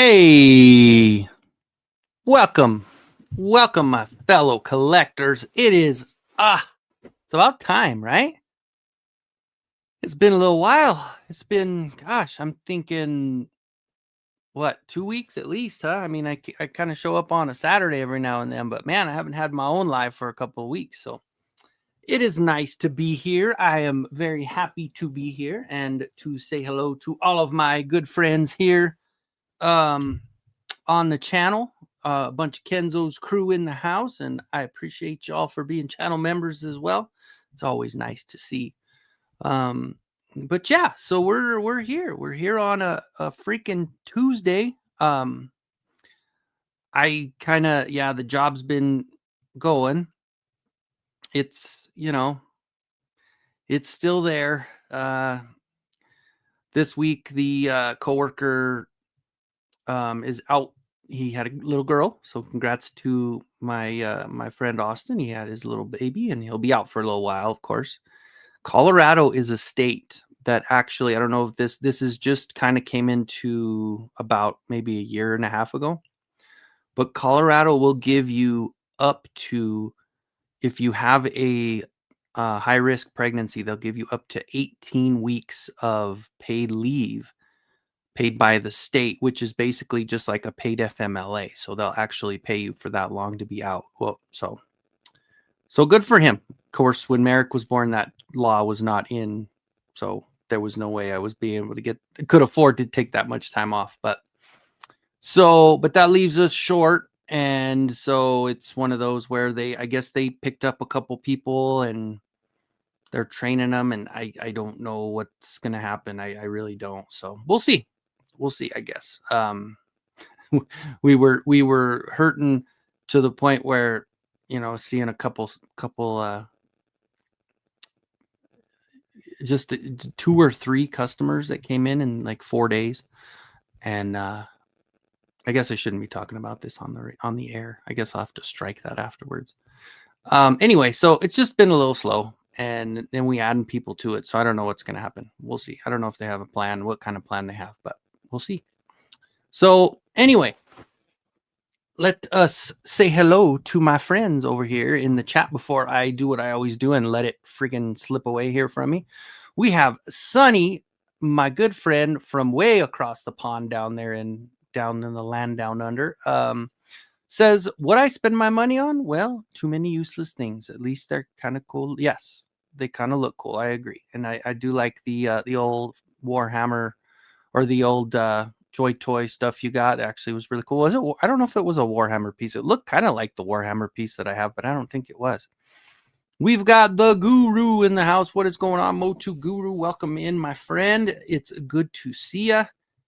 Hey, welcome, welcome, my fellow collectors. It's about time, right? It's been a little while. It's been, gosh, I'm thinking, what, 2 weeks at least, huh? I mean, I kind of show up on a Saturday every now and then, but man, I haven't had my own live for a couple of weeks. So it is nice to be here. I am very happy to be here and to say hello to all of my good friends here. Um, on the channel. A bunch of Kenzo's crew in the house, and I appreciate y'all for being channel members as well. It's always nice to see. Um, but yeah, so we're here. We're here on a freaking Tuesday. I kind of the job's been going. It's it's still there. This week the coworker is out. He had a little girl, so congrats to my friend Austin. He had his little baby, and he'll be out for a little while, of course. Colorado is a state that actually, I don't know if this is just kind of came into about maybe a year and a half ago, but Colorado will give you up to, if you have a high risk pregnancy, they'll give you up to 18 weeks of paid leave paid by the state, which is basically just like a paid FMLA. So they'll actually pay you for that long to be out. Well, so good for him. Of course, when Merrick was born, that law was not in, so there was no way I was being able to could afford to take that much time off. But that leaves us short. And so it's one of those where I guess they picked up a couple people and they're training them. And I don't know what's going to happen. I really don't. So we'll see. We'll see, I guess. We were hurting to the point where, seeing a couple just 2 or 3 customers that came in like 4 days. And I guess I shouldn't be talking about this on the air. I guess I'll have to strike that afterwards. Anyway, so it's just been a little slow, and then we adding people to it. So I don't know what's going to happen. We'll see. I don't know if they have a plan, what kind of plan they have, but we'll see. So anyway, let us say hello to my friends over here in the chat before I do what I always do and let it friggin' slip away here from me. We have Sonny, my good friend from way across the pond down in the land down under. Says, what I spend my money on? Well, too many useless things. At least they're kind of cool. Yes, they kind of look cool. I agree. And I do like the old Warhammer or the old Joy Toy stuff you got. Actually was really cool. Was it? I don't know if it was a Warhammer piece. It looked kind of like the Warhammer piece that I have, but I don't think it was. We've got the Guru in the house. What is going on, Motu Guru? Welcome in, my friend. It's good to see ya.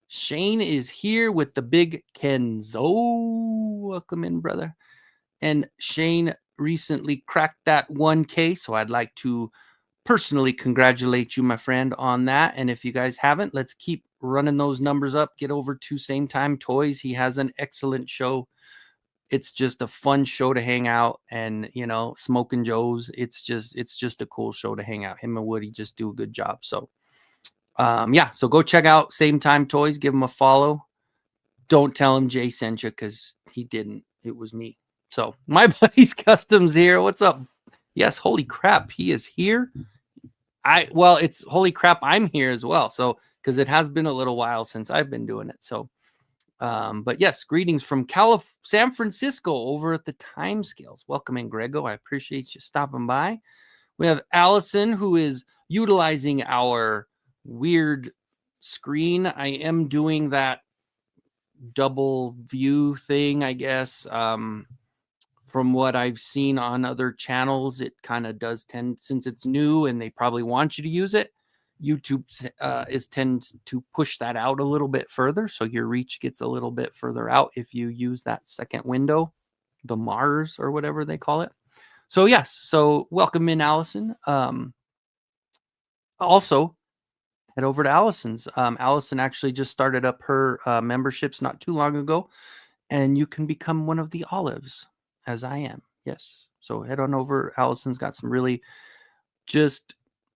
Shane is here with the big Kenzo. Welcome in, brother. And Shane recently cracked that 1K, so I'd like to personally congratulate you, my friend, on that. And if you guys haven't, let's keep running those numbers up. Get over to Same Time Toys. He has an excellent show. It's just a fun show to hang out, and Smoking Joe's. It's just a cool show to hang out. Him and Woody just do a good job. So so go check out Same Time Toys. Give him a follow. Don't tell him Jay sent you, because he didn't. It was me. So my buddy's Customs here. What's up? Yes, holy crap, he is here. It's holy crap, I'm here as well. So because it has been a little while since I've been doing it. So but yes, greetings from San Francisco over at the Time Scales. Welcome in, Grego. I appreciate you stopping by. We have Allison, who is utilizing our weird screen. I am doing that double view thing, I guess. From what I've seen on other channels, it kind of does tend, since it's new and they probably want you to use it, YouTube tends to push that out a little bit further, so your reach gets a little bit further out if you use that second window, the Mars or whatever they call it. So yes, so welcome in, Allison. Also, head over to Allison's. Allison actually just started up her memberships not too long ago, and you can become one of the olives, as I am. Yes, so head on over. Allison's got some really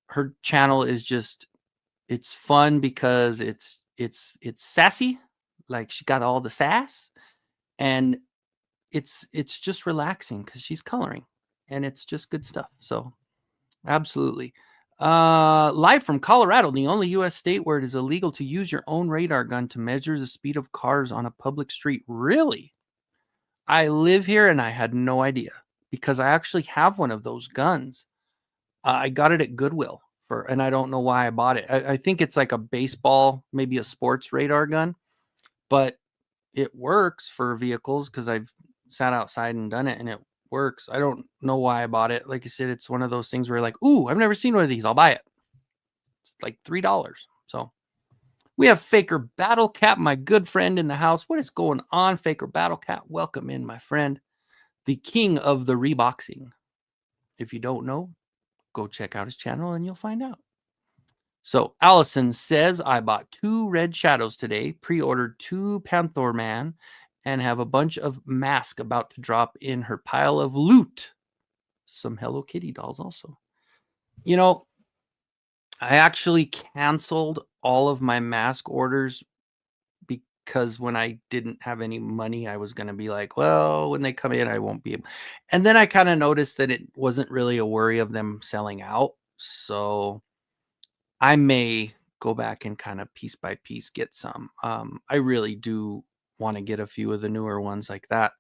her channel is just, it's fun because it's sassy, like she got all the sass, and it's just relaxing because she's coloring, and it's just good stuff. So absolutely. Live from Colorado, the only U.S. state where it is illegal to use your own radar gun to measure the speed of cars on a public street. Really? I live here and I had no idea because I actually have one of those guns. I got it at Goodwill and I don't know why I bought it. I think it's like a baseball, maybe a sports radar gun, but it works for vehicles because I've sat outside and done it and it works. I don't know why I bought it. Like I said, it's one of those things where you're like, ooh, I've never seen one of these. I'll buy it. It's like $3. So we have Faker Battle Cat, my good friend in the house. What is going on, Faker Battle Cat? Welcome in, my friend. The king of the reboxing. If you don't know, go check out his channel and you'll find out. So Allison says, I bought 2 Red Shadows today, pre-ordered 2 Panther Man, and have a bunch of masks about to drop in her pile of loot. Some Hello Kitty dolls also. You know, I actually canceled all of my mask orders because when I didn't have any money, I was going to be like, well, when they come in, I won't be able. And then I kind of noticed that it wasn't really a worry of them selling out. So I may go back and kind of piece by piece get some. I really do want to get a few of the newer ones like that.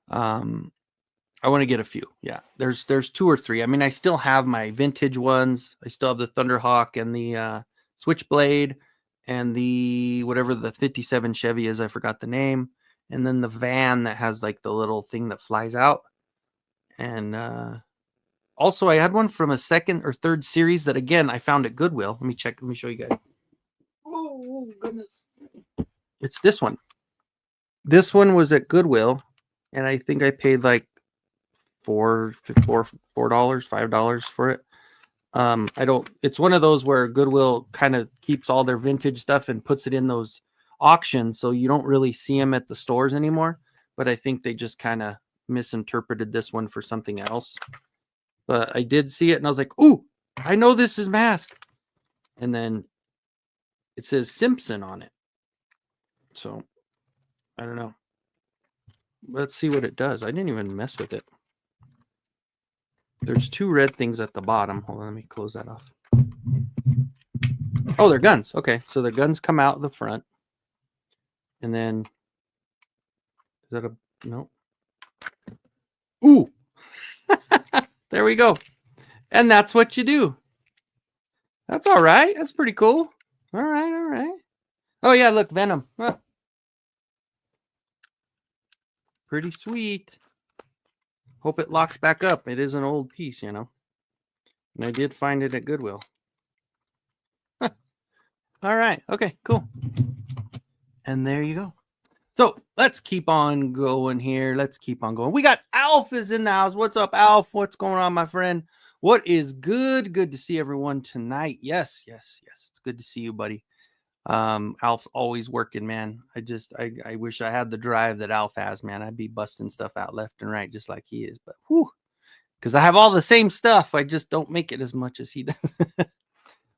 I want to get a few. Yeah, there's 2 or 3. I mean, I still have my vintage ones. I still have the Thunderhawk and the Switchblade and the whatever the 57 Chevy is. I forgot the name. And then the van that has like the little thing that flies out. And also, I had one from a 2nd or 3rd series that, again, I found at Goodwill. Let me check. Let me show you guys. Oh, goodness. It's this one. This one was at Goodwill, and I think I paid like $4, $5 for it. I don't. It's one of those where Goodwill kind of keeps all their vintage stuff and puts it in those auctions, so you don't really see them at the stores anymore. But I think they just kind of misinterpreted this one for something else. But I did see it, and I was like, "Ooh, I know this is Mask." And then it says Simpson on it. So I don't know. Let's see what it does. I didn't even mess with it. There's 2 red things at the bottom. Hold on, let me close that off. Oh, they're guns. Okay, so the guns come out the front. And then, is that a, no? Ooh, there we go. And that's what you do. That's all right. That's pretty cool. All right, all right. Oh, yeah, look, Venom. Huh. Pretty sweet. Hope it locks back up. It is an old piece, you know. And I did find it at Goodwill. Huh. All right. Okay, cool. And there you go. So let's keep on going here. Let's keep on going. We got Alf is in the house. What's up, Alf? What's going on, my friend? What is good? Good to see everyone tonight. Yes, yes, yes. It's good to see you, buddy. Alf's always working, man. I wish I had the drive that Alf has, man. I'd be busting stuff out left and right just like he is. But whew, because I have all the same stuff. I just don't make it as much as he does.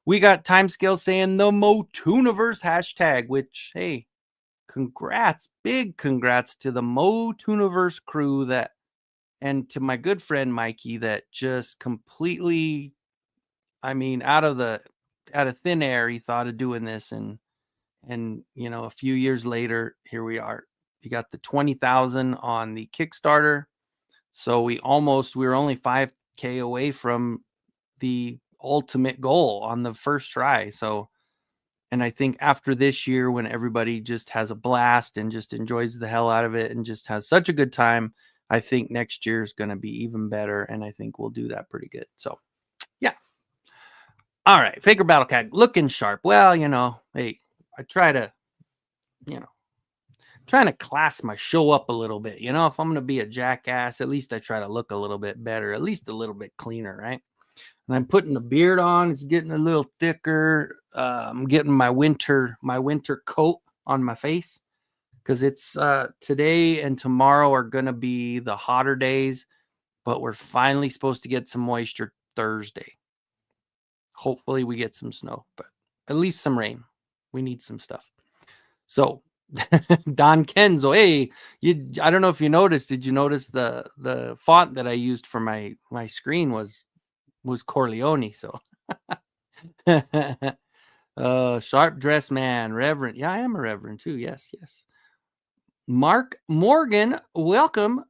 We got Timescale saying the Motuniverse hashtag, which, hey, congrats, big congrats to the Motuniverse crew and to my good friend Mikey that just completely, I mean, out of thin air, he thought of doing this, and you know, a few years later, here we are. We got the 20,000 on the Kickstarter, so we were only 5K away from the ultimate goal on the first try. So, and I think after this year, when everybody just has a blast and just enjoys the hell out of it and just has such a good time, I think next year is going to be even better. And I think we'll do that pretty good. So, yeah. All right. Faker Battle Cat looking sharp. Well, you know, hey, I try to, you know, trying to class my show up a little bit. You know, if I'm going to be a jackass, at least I try to look a little bit better, at least a little bit cleaner, right? And I'm putting the beard on. It's getting a little thicker. I'm getting my winter coat on my face because it's today and tomorrow are going to be the hotter days, but we're finally supposed to get some moisture Thursday. Hopefully we get some snow, but at least some rain. We need some stuff. So Don Kenzo. Hey, I don't know if you noticed. Did you notice the font that I used for my screen was Corleone? So, sharp dressed man, reverend. Yeah, I am a reverend too. Yes, yes. Mark Morgan, welcome.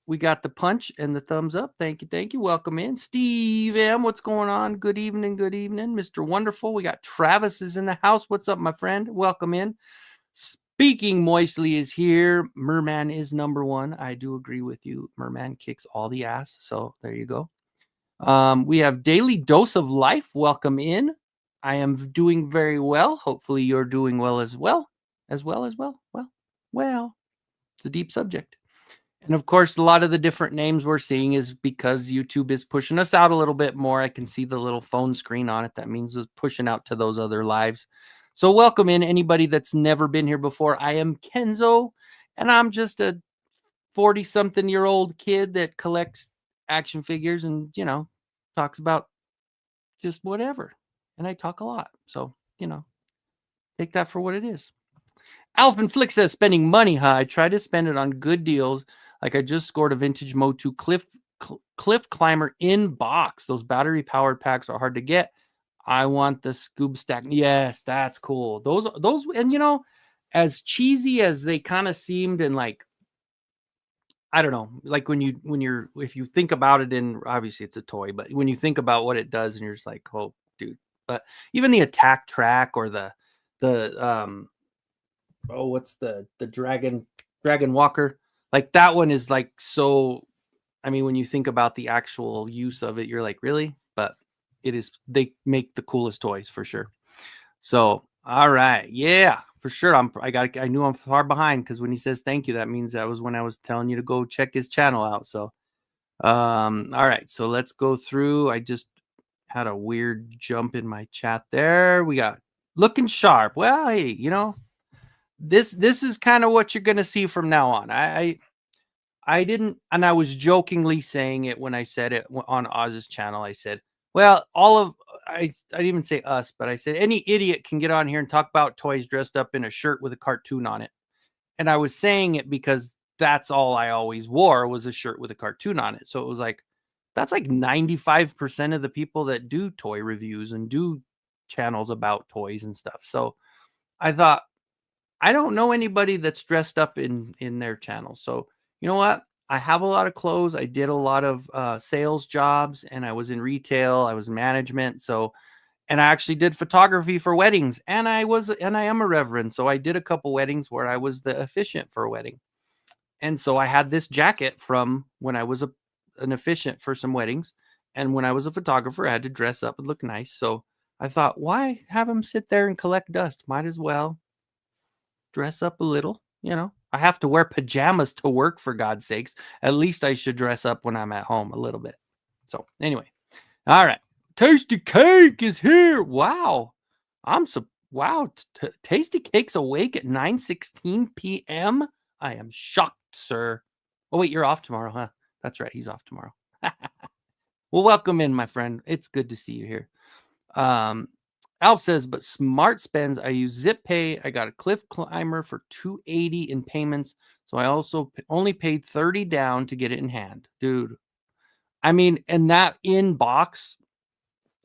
We got the punch and the thumbs up. Thank you, thank you. Welcome in. Steve M, what's going on? Good evening, Mr. Wonderful. We got Travis is in the house. What's up, my friend? Welcome in. Speaking Moistly is here. Merman is number one. I do agree with you. Merman kicks all the ass. So there you go. We have Daily Dose of Life. Welcome in. I am doing very well. Hopefully you're doing well as well. Well. It's a deep subject. And of course, a lot of the different names we're seeing is because YouTube is pushing us out a little bit more. I can see the little phone screen on it. That means it's pushing out to those other lives. So welcome in anybody that's never been here before. I am Kenzo, and I'm just a 40-something-year-old kid that collects action figures and, talks about just whatever. And I talk a lot. So, take that for what it is. Alvin Flick says, spending money, huh? I try to spend it on good deals. Like I just scored a vintage Motu Cliff Climber in box. Those battery powered packs are hard to get. I want the Scoob Stack. Yes, that's cool. Those, and as cheesy as they kind of seemed, and like, I don't know, like if you think about it, and obviously it's a toy, but when you think about what it does, and you're just like, oh, dude. But even the attack track or the what's the dragon walker, like that one is like, so I mean, when you think about the actual use of it, you're like, really? But it is, they make the coolest toys for sure. So all right, yeah, for sure. I knew I'm far behind, because when he says thank you, that means that was when I was telling you to go check his channel out. So all right, so let's go through. I just had a weird jump in my chat there. We got looking sharp. Well, hey, this is kind of what you're going to see from now on. I didn't, and I was jokingly saying it when I said it on Oz's channel. I said, well, I didn't even say us, but I said any idiot can get on here and talk about toys dressed up in a shirt with a cartoon on it. And I was saying it because that's all I always wore, was a shirt with a cartoon on it. So it was like, that's like 95% of the people that do toy reviews and do channels about toys and stuff. So I thought, I don't know anybody that's dressed up in their channel. So you know what? I have a lot of clothes. I did a lot of sales jobs, and I was in retail. I was in management. So, and I actually did photography for weddings, and I am a reverend. So I did a couple weddings where I was the officiant for a wedding. And so I had this jacket from when I was an officiant for some weddings. And when I was a photographer, I had to dress up and look nice. So I thought, why have him sit there and collect dust? Might as well dress up a little. I have to wear pajamas to work, for God's sakes. At least I should dress up when I'm at home a little bit. So anyway, all right. Tasty Cake is here. Wow. Wow. Tasty Cake's awake at 9:16 p.m. I am shocked, sir. Oh, wait, you're off tomorrow, huh? That's right. He's off tomorrow. Well, welcome in, my friend. It's good to see you here. Alf says, but smart spends. I use Zip Pay. I got a Cliff Climber for $280 in payments. So I also only paid $30 down to get it in hand. Dude, I mean, and that in box,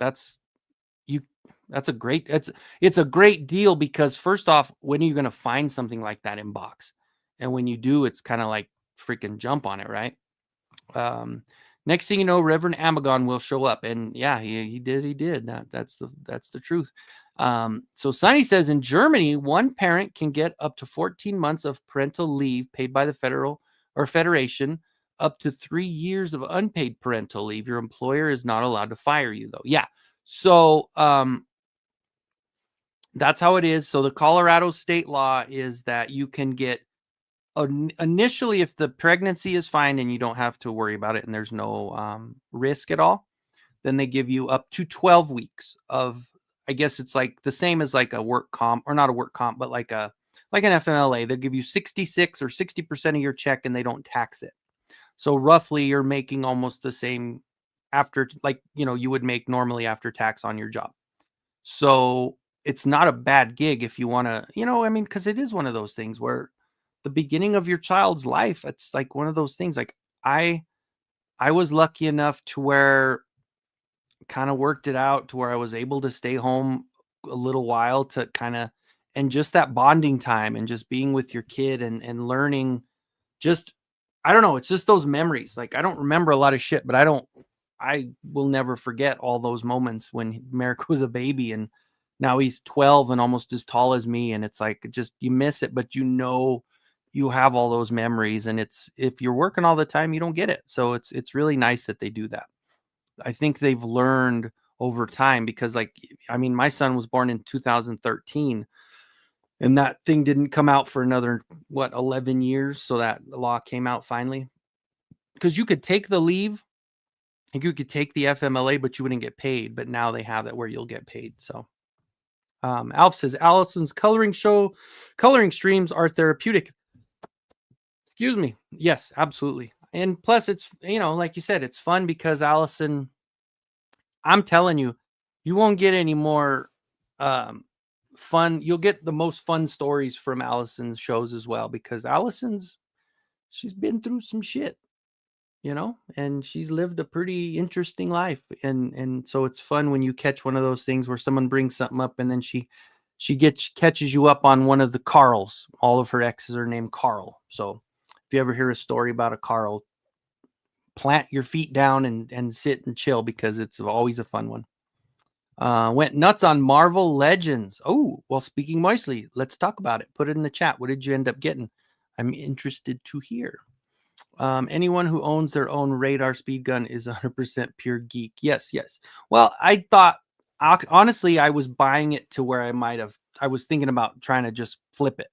it's a great deal, because first off, when are you going to find something like that in box? And when you do, it's kind of like freaking jump on it, right? Next thing you know, Reverend Amagon will show up, and yeah, he did. That's the truth. So Sonny says, in Germany, one parent can get up to 14 months of parental leave paid by the federal or federation, up to 3 years of unpaid parental leave. Your employer is not allowed to fire you, though. Yeah. So that's how it is. So the Colorado state law is that you can get, initially, if the pregnancy is fine and you don't have to worry about it and there's no risk at all, then they give you up to 12 weeks of, I guess it's like the same as like a work comp, or not a work comp, but like an FMLA. They'll give you 66 or 60% of your check, and they don't tax it. So roughly you're making almost the same after, like, you would make normally after tax on your job. So it's not a bad gig if you want to, I mean, because it is one of those things where the beginning of your child's life, it's like one of those things. Like I I was lucky enough to where kind of worked it out to where I was able to stay home a little while to kind of, and just that bonding time and just being with your kid and learning just, I don't know, it's just those memories. Like I don't remember a lot of shit, but I will never forget all those moments when Merrick was a baby and now he's 12 and almost as tall as me. And it's like, just, you miss it, but you have all those memories, and it's, if you're working all the time, you don't get it. So it's really nice that they do that. I think they've learned over time because, like, I mean, my son was born in 2013 and that thing didn't come out for another, what, 11 years. So that law came out finally, because you could take the leave and you could take the FMLA, but you wouldn't get paid. But now they have it where you'll get paid. So Alf says Allison's coloring streams are therapeutic. Excuse me. Yes, absolutely. And plus it's, like you said, it's fun because Allison, I'm telling you, you won't get any more fun. You'll get the most fun stories from Allison's shows as well, because she's been through some shit, and she's lived a pretty interesting life. And so it's fun when you catch one of those things where someone brings something up and then she catches you up on one of the Carls. All of her exes are named Carl. So if you ever hear a story about a Carl, plant your feet down and sit and chill, because it's always a fun one. Went nuts on Marvel Legends. Oh, well, speaking moistly, let's talk about it. Put it in the chat. What did you end up getting? I'm interested to hear. Anyone who owns their own radar speed gun is 100% pure geek. Yes. Well, I thought, honestly, I was buying it to where I was thinking about trying to just flip it,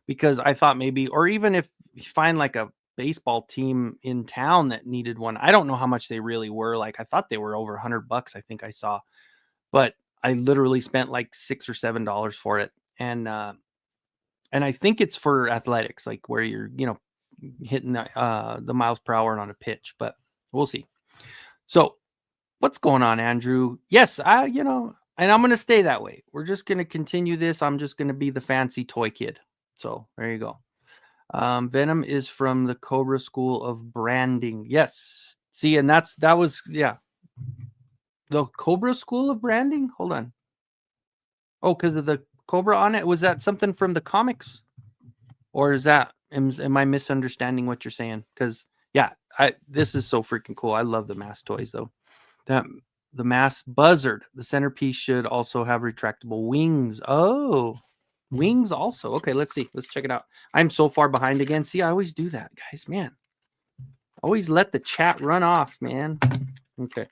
because I thought maybe, or even if you find like a baseball team in town that needed one. I don't know how much they really were. Like I thought they were over $100. I think I saw, but I literally spent like $6 or $7 for it. And I think it's for athletics, like where you're, hitting the miles per hour on a pitch, but we'll see. So what's going on, Andrew? Yes, and I'm going to stay that way. We're just going to continue this. I'm just going to be the fancy toy kid. So there you go. Venom is from the Cobra School of Branding. Yes. See, and that was, yeah. The Cobra School of Branding? Hold on. Oh, because of the Cobra on it? Was that something from the comics? Or is that, am I misunderstanding what you're saying? Because, yeah, this is so freaking cool. I love the mask toys, though. The mask buzzard. The centerpiece should also have retractable wings. Oh, wings also. Okay, let's see. Let's check it out. I'm so far behind again. See, I always do that, guys. Man, always let the chat run off, man. Okay.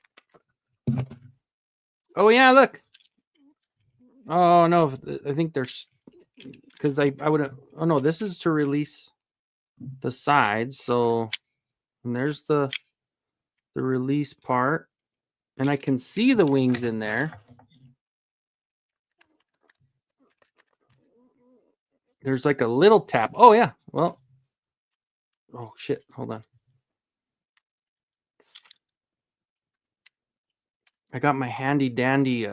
Oh, yeah, look. Oh, no. I think there's, because I would have, oh, no, this is to release the sides. So, and there's the release part. And I can see the wings in there. There's like a little tap. Oh, yeah. Well, oh, shit. Hold on. I got my handy dandy.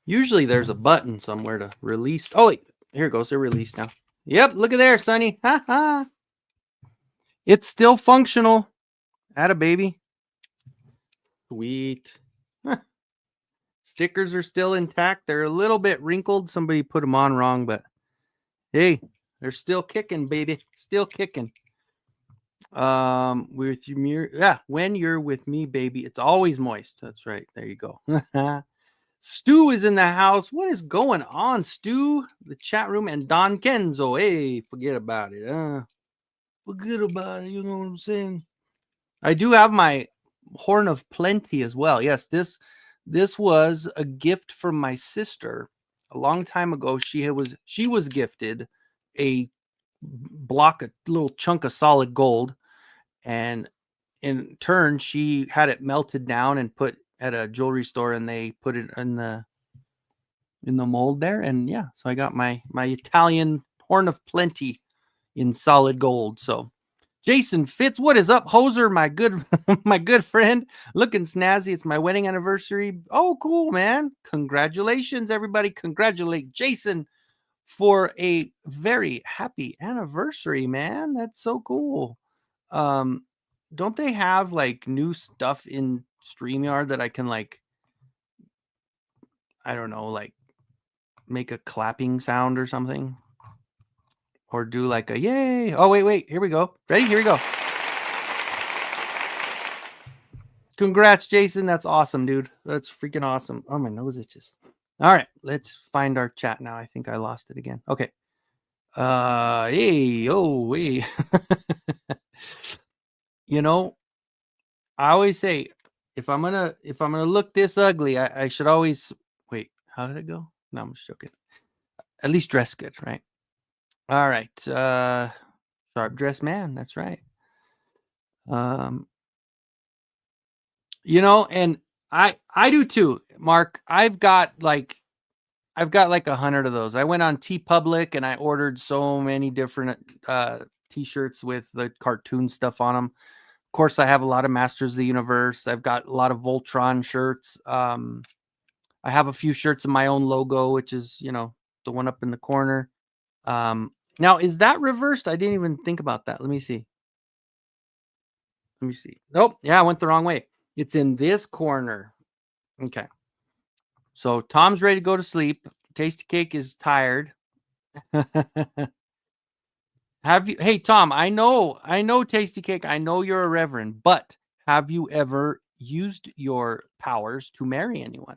Usually there's a button somewhere to release. Oh, wait. Here it goes. They're released now. Yep. Look at there, Sonny. Ha ha. It's still functional. Atta baby. Sweet. Stickers are still intact. They're a little bit wrinkled. Somebody put them on wrong, but hey, they're still kicking, baby. Still kicking. With you, yeah. When you're with me, baby, it's always moist. That's right. There you go. Stu is in the house. What is going on, Stu? The chat room and Don Kenzo. Hey, forget about it. Forget about it. You know what I'm saying? I do have my horn of plenty as well. Yes, this was a gift from my sister a long time ago. She was gifted a little chunk of solid gold, and in turn she had it melted down and put at a jewelry store, and they put it in the mold there. And yeah, so I got my Italian horn of plenty in solid gold. So Jason Fitz, what is up, Hoser? My good, my good friend, looking snazzy. It's my wedding anniversary. Oh, cool, man! Congratulations, everybody! Congratulate Jason for a very happy anniversary, man. That's so cool. Um, don't they have like new stuff in StreamYard that I can like, I don't know, like make a clapping sound or something? Or do like a yay. Oh, wait. Here we go. Ready? Here we go. Congrats, Jason. That's awesome, dude. That's freaking awesome. Oh, my nose itches. All right. Let's find our chat now. I think I lost it again. Okay. Hey, oh, hey. You know, I always say if I'm gonna look this ugly, I should always wait. How did it go? No, I'm just joking. At least dress good, right? All right. Sharp dressed man. That's right. And I do too, Mark. I've got like 100 of those. I went on TeePublic and I ordered so many different t-shirts with the cartoon stuff on them. Of course, I have a lot of Masters of the Universe. I've got a lot of Voltron shirts. I have a few shirts of my own logo, which is, the one up in the corner. Now, is that reversed? I didn't even think about that. Let me see. Nope. Yeah, I went the wrong way. It's in this corner. Okay. So Tom's ready to go to sleep. Tasty Cake is tired. Hey, Tom, I know, Tasty Cake. I know you're a reverend, but have you ever used your powers to marry anyone?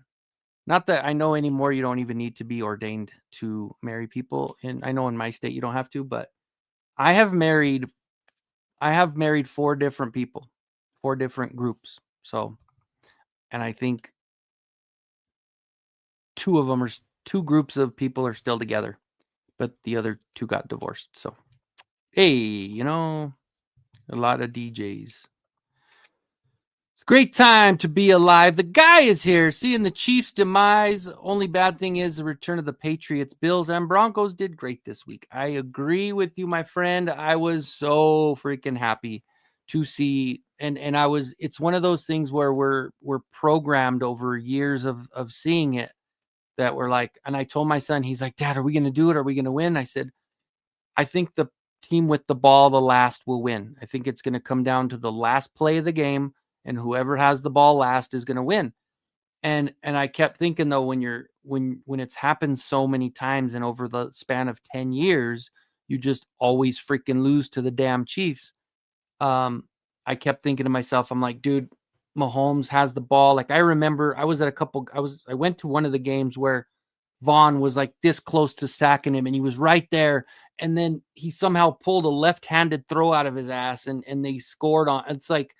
Not that I know anymore. You don't even need to be ordained to marry people. And I know in my state you don't have to, but I have married 4 different people, 4 different groups. So, and I think 2 groups of people are still together, but the other 2 got divorced. So, hey, a lot of DJs. It's a great time to be alive. The guy is here. Seeing the Chiefs' demise. Only bad thing is the return of the Patriots. Bills and Broncos did great this week. I agree with you, my friend. I was so freaking happy to see, and it's one of those things where we're programmed over years of seeing it, that we're like, and I told my son, he's like, Dad, are we going to do it? Are we going to win? I said, I think the team with the ball, the last, will win. I think it's going to come down to the last play of the game, and whoever has the ball last is going to win. And I kept thinking, though, when it's happened so many times and over the span of 10 years, you just always freaking lose to the damn Chiefs. I kept thinking to myself, I'm like, dude, Mahomes has the ball. Like, I remember I went to one of the games where Vaughn was like this close to sacking him, and he was right there. And then he somehow pulled a left-handed throw out of his ass, and they scored on. It's like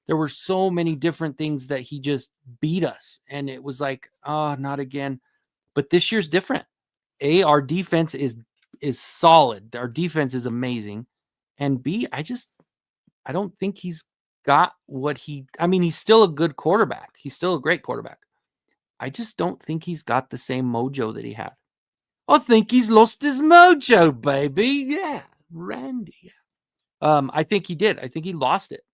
there were so many different things that he just beat us. And it was like, oh, not again. But this year's different. Our defense is solid. Our defense is amazing. And B, I don't think he's got he's still a good quarterback. He's still a great quarterback. I just don't think he's got the same mojo that he had. I think he's lost his mojo, baby. Yeah, Randy. I think he did. I think he lost it.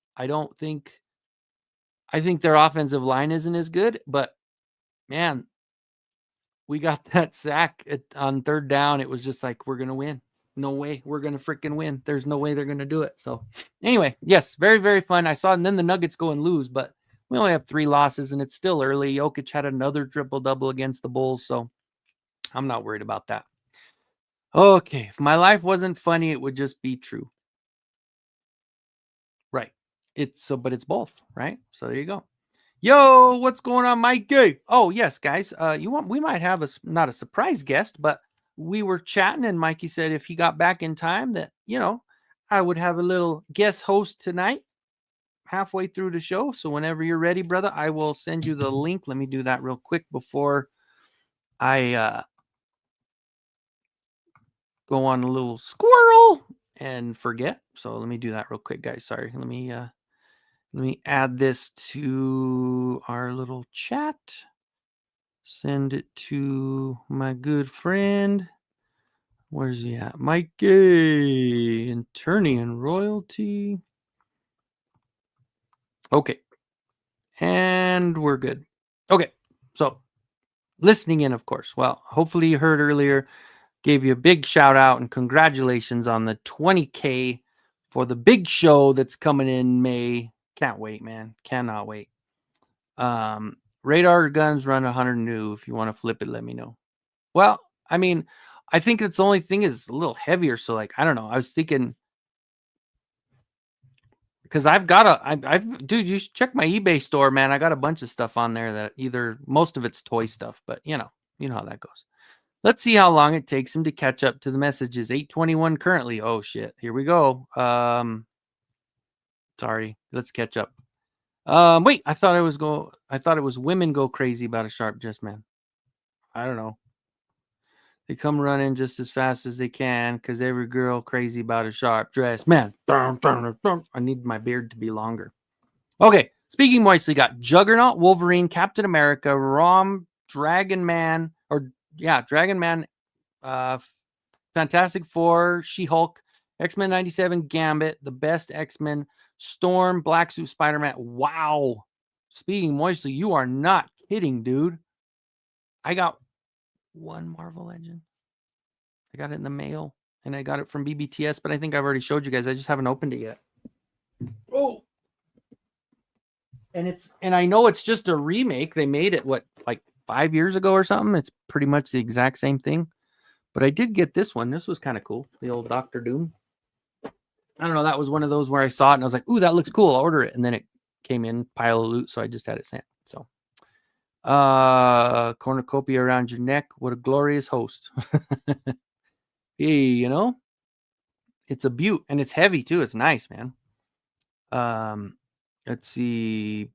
I think their offensive line isn't as good, but man, we got that sack on 3rd down. It was just like, we're going to win. No way. We're going to freaking win. There's no way they're going to do it. So anyway, yes, very, very fun. I saw, and then the Nuggets go and lose, but we only have 3 losses and it's still early. Jokic had another triple-double against the Bulls, so I'm not worried about that. Okay, if my life wasn't funny, it would just be true. Right. But it's both, right? So there you go. Yo, what's going on, Mikey? Oh, yes, guys. We might have not a surprise guest, but we were chatting and Mikey said if he got back in time that, I would have a little guest host tonight halfway through the show. So whenever you're ready, brother, I will send you the link. Let me do that real quick before I go on a little squirrel and forget. So let me do that real quick, guys. Sorry. Let me add this to our little chat. Send it to my good friend Where's he at? Mikey, attorney and royalty. Okay. And we're good. Okay. So listening in, of course. Well, hopefully you heard earlier, gave you a big shout out and congratulations on the 20K for the big show that's coming in May. Can't wait, man. Cannot wait. Radar guns run 100 new. If you want to flip it, let me know. Well, I mean, I think it's the only thing is a little heavier. So, like, I don't know. I was thinking because I've dude, you should check my eBay store, man. I got a bunch of stuff on there that either most of it's toy stuff, but you know how that goes. Let's see how long it takes him to catch up to the messages. 8:21 currently. Oh shit. Here we go. Sorry. Let's catch up. Wait, I thought it was women go crazy about a sharp dressed man. I don't know. They come running just as fast as they can because every girl crazy about a sharp dressed man. I need my beard to be longer. Okay. Speaking moistly, got Juggernaut, Wolverine, Captain America, Rom, Dragon Man, Dragon Man, Fantastic Four, She-Hulk, X-Men 97, Gambit, the best X-Men, Storm, Black Suit, Spider-Man. Wow. Speaking moistly, you are not kidding, dude. I got one Marvel Legend. I got it in the mail, and I got it from BBTS, but I think I've already showed you guys. I just haven't opened it yet. Oh. And I know it's just a remake. They made it, like 5 years ago or something? It's pretty much the exact same thing. But I did get this one. This was kind of cool. The old Doctor Doom. I don't know. That was one of those where I saw it and I was like, ooh, that looks cool. I'll order it. And then it came in, pile of loot. So I just had it sent. So, cornucopia around your neck. What a glorious host. Hey, it's a beaut and it's heavy too. It's nice, man. Let's see.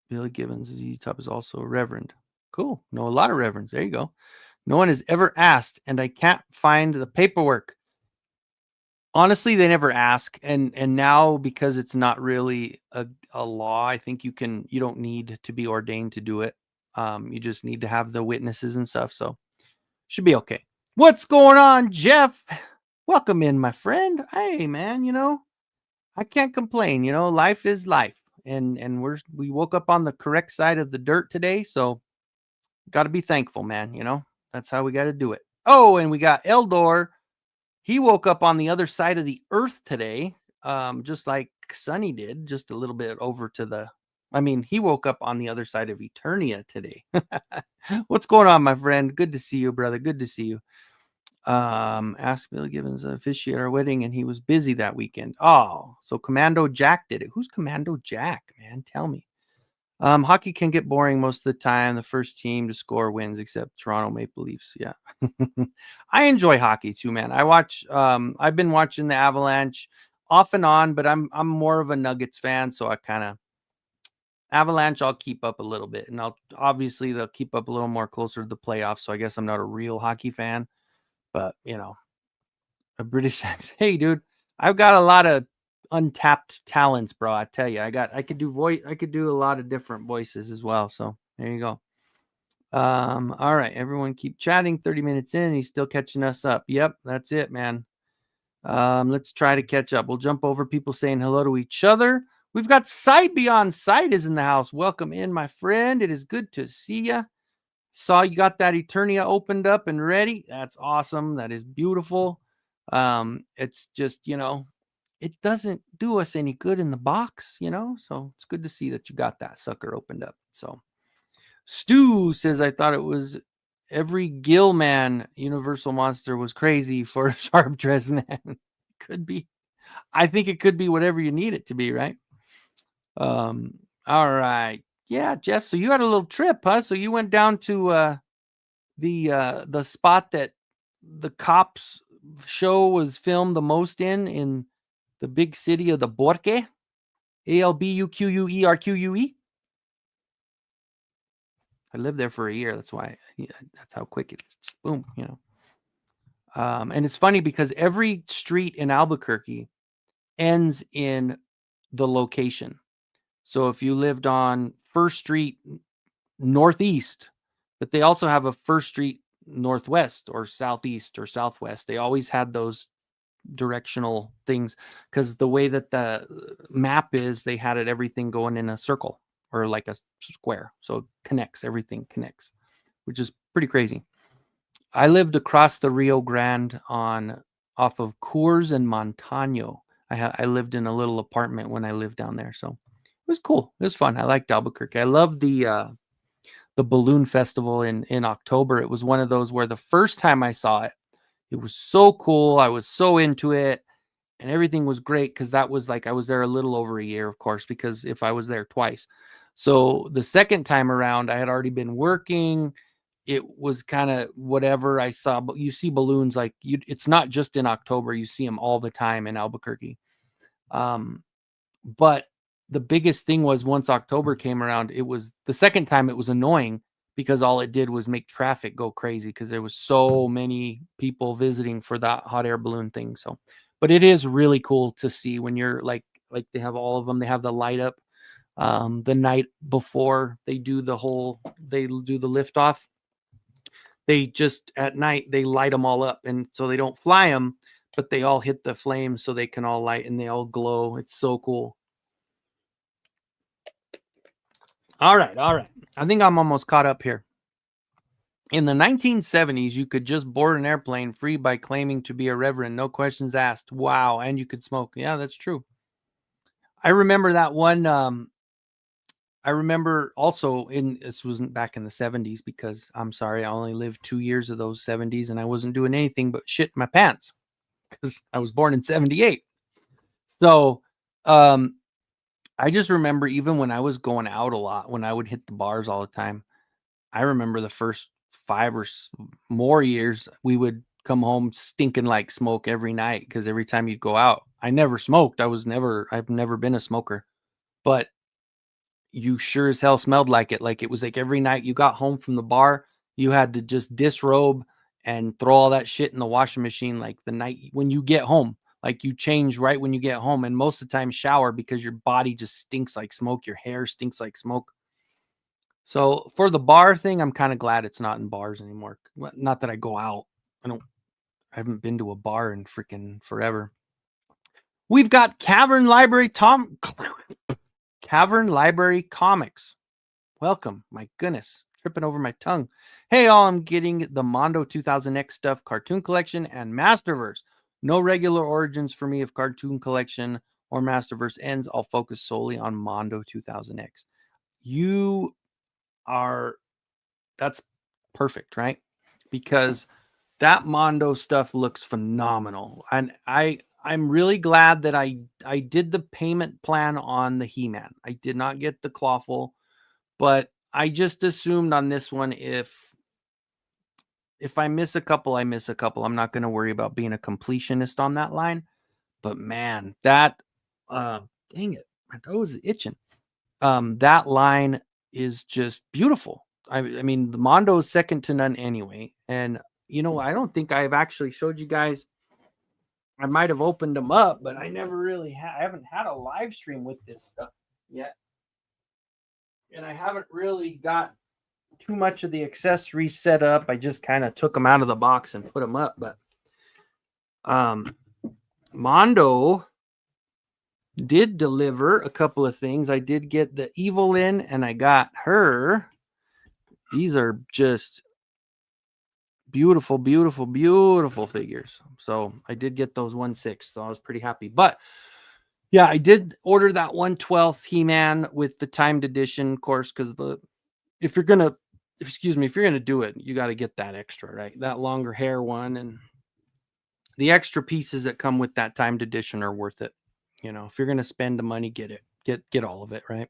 Billy Gibbons, Z Top is also a reverend. Cool. Know a lot of reverends. There you go. No one has ever asked, and I can't find the paperwork. Honestly, they never ask, and now because it's not really a law, I think you don't need to be ordained to do it. You just need to have the witnesses and stuff, so should be okay. What's going on, Jeff? Welcome in, my friend. Hey, man, I can't complain. Life is life, and we woke up on the correct side of the dirt today, so got to be thankful, man. That's how we got to do it. Oh, and we got Eldor. He woke up on the other side of the earth today, just like Sonny did, just a little bit over to he woke up on the other side of Eternia today. What's going on, my friend? Good to see you, brother. Good to see you. Asked Billy Gibbons to officiate our wedding, and he was busy that weekend. Oh, so Commando Jack did it. Who's Commando Jack, man? Tell me. Hockey can get boring most of the time. The first team to score wins, except Toronto Maple Leafs. Yeah. I enjoy hockey too, man. I've been watching the Avalanche off and on, but I'm more of a Nuggets fan, so I kind of Avalanche I'll keep up a little bit, and they'll keep up a little more closer to the playoffs, so I guess I'm not a real hockey fan, but a British accent. Hey, dude, I've got a lot of untapped talents, bro. I tell you, I could do a lot of different voices as well. So there you go. All right, everyone keep chatting. 30 minutes in, he's still catching us up. Yep, that's it, man. Let's try to catch up. We'll jump over people saying hello to each other. We've got Sight Beyond Sight is in the house. Welcome in, my friend. It is good to see you. Saw you got that Eternia opened up and ready. That's awesome. That is beautiful. It's just, it doesn't do us any good in the box, so it's good to see that you got that sucker opened up. So Stu says, I thought it was every Gillman Universal Monster was crazy for a sharp dressed man. Could be. I think it could be whatever you need it to be, right? All right. Yeah, Jeff. So you had a little trip, huh? So you went down to the spot that the cops show was filmed the most in the big city of the Borque, Albuquerque. I lived there for a year. That's why. That's how quick it is. Just boom, And it's funny because every street in Albuquerque ends in the location. So if you lived on First Street Northeast, but they also have a First Street northwest or southeast or southwest. They always had those directional things because the way that the map is, they had it everything going in a circle or like a square. So it connects, everything connects, which is pretty crazy. I lived across the Rio Grande off of Coors and Montano. I lived in a little apartment when I lived down there, so it was cool. It was fun. I liked Albuquerque. I loved the balloon festival in October. It was one of those where the first time I saw it, it was so cool. I was so into it, and everything was great because that was like I was there a little over a year, of course, because if I was there twice. So the second time around, I had already been working. It was kind of whatever I saw, but you see balloons like it's not just in October, you see them all the time in Albuquerque. But the biggest thing was once October came around, it was the second time it was annoying because all it did was make traffic go crazy because there was so many people visiting for that hot air balloon thing. So, but it is really cool to see when you're like they have all of them. They have the light up the night before they do the liftoff. They just at night they light them all up, and so they don't fly them, but they all hit the flames so they can all light and they all glow. It's so cool. All right. I think I'm almost caught up here. In the 1970s, you could just board an airplane free by claiming to be a reverend, no questions asked. Wow, and you could smoke. Yeah, that's true. I remember that one. I remember also this wasn't back in the 70s because I'm sorry, I only lived 2 years of those 70s and I wasn't doing anything but shit in my pants because I was born in 78. So I just remember even when I was going out a lot, when I would hit the bars all the time, I remember the first 5 or more years, we would come home stinking like smoke every night because every time you'd go out, I never smoked. I've never been a smoker, but you sure as hell smelled like it. Like it was like every night you got home from the bar, you had to just disrobe and throw all that shit in the washing machine like the night when you get home. Like you change right when you get home, and most of the time shower because your body just stinks like smoke. Your hair stinks like smoke. So for the bar thing, I'm kind of glad it's not in bars anymore. Not that I go out. I haven't been to a bar in freaking forever. We've got Cavern Library Comics. Welcome. My goodness. Tripping over my tongue. Hey, all, I'm getting the Mondo 2000X stuff cartoon collection and Masterverse. No regular origins for me if cartoon collection or Masterverse ends. I'll focus solely on Mondo 2000X. That's perfect, right? Because that Mondo stuff looks phenomenal. And I'm really glad that I did the payment plan on the He-Man. I did not get the Clawful, but I just assumed on this one if I miss a couple, I miss a couple. I'm not going to worry about being a completionist on that line. But man, that dang it, my nose is itching. That line is just beautiful. I mean, the Mondo is second to none anyway. And I don't think I've actually showed you guys. I might have opened them up, but I never really I haven't had a live stream with this stuff yet. And I haven't really got too much of the accessories set up. I just kind of took them out of the box and put them up. But Mondo did deliver a couple of things. I did get the Evelyn and I got her. These are just beautiful, beautiful, beautiful figures. So I did get those 1/6. So I was pretty happy. But yeah, I did order that 1/12 He-Man with the timed edition, of course, because if you're gonna do it, you got to get that extra, right? That longer hair one and the extra pieces that come with that timed edition are worth it. If you're gonna spend the money, get it. Get all of it, right?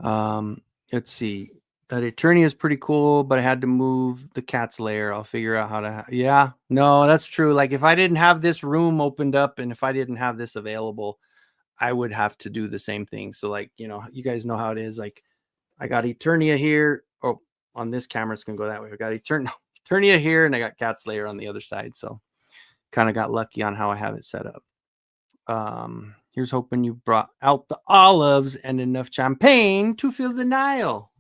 Let's see. That Eternia is pretty cool, but I had to move the cat's lair. I'll figure out how to. Yeah, no, that's true. Like if I didn't have this room opened up and if I didn't have this available, I would have to do the same thing. So like, you guys know how it is. Like I got Eternia here. Oh, on this camera, it's going to go that way. I got Eternia here and I got cat's lair on the other side. So kind of got lucky on how I have it set up. Here's hoping you brought out the olives and enough champagne to fill the Nile.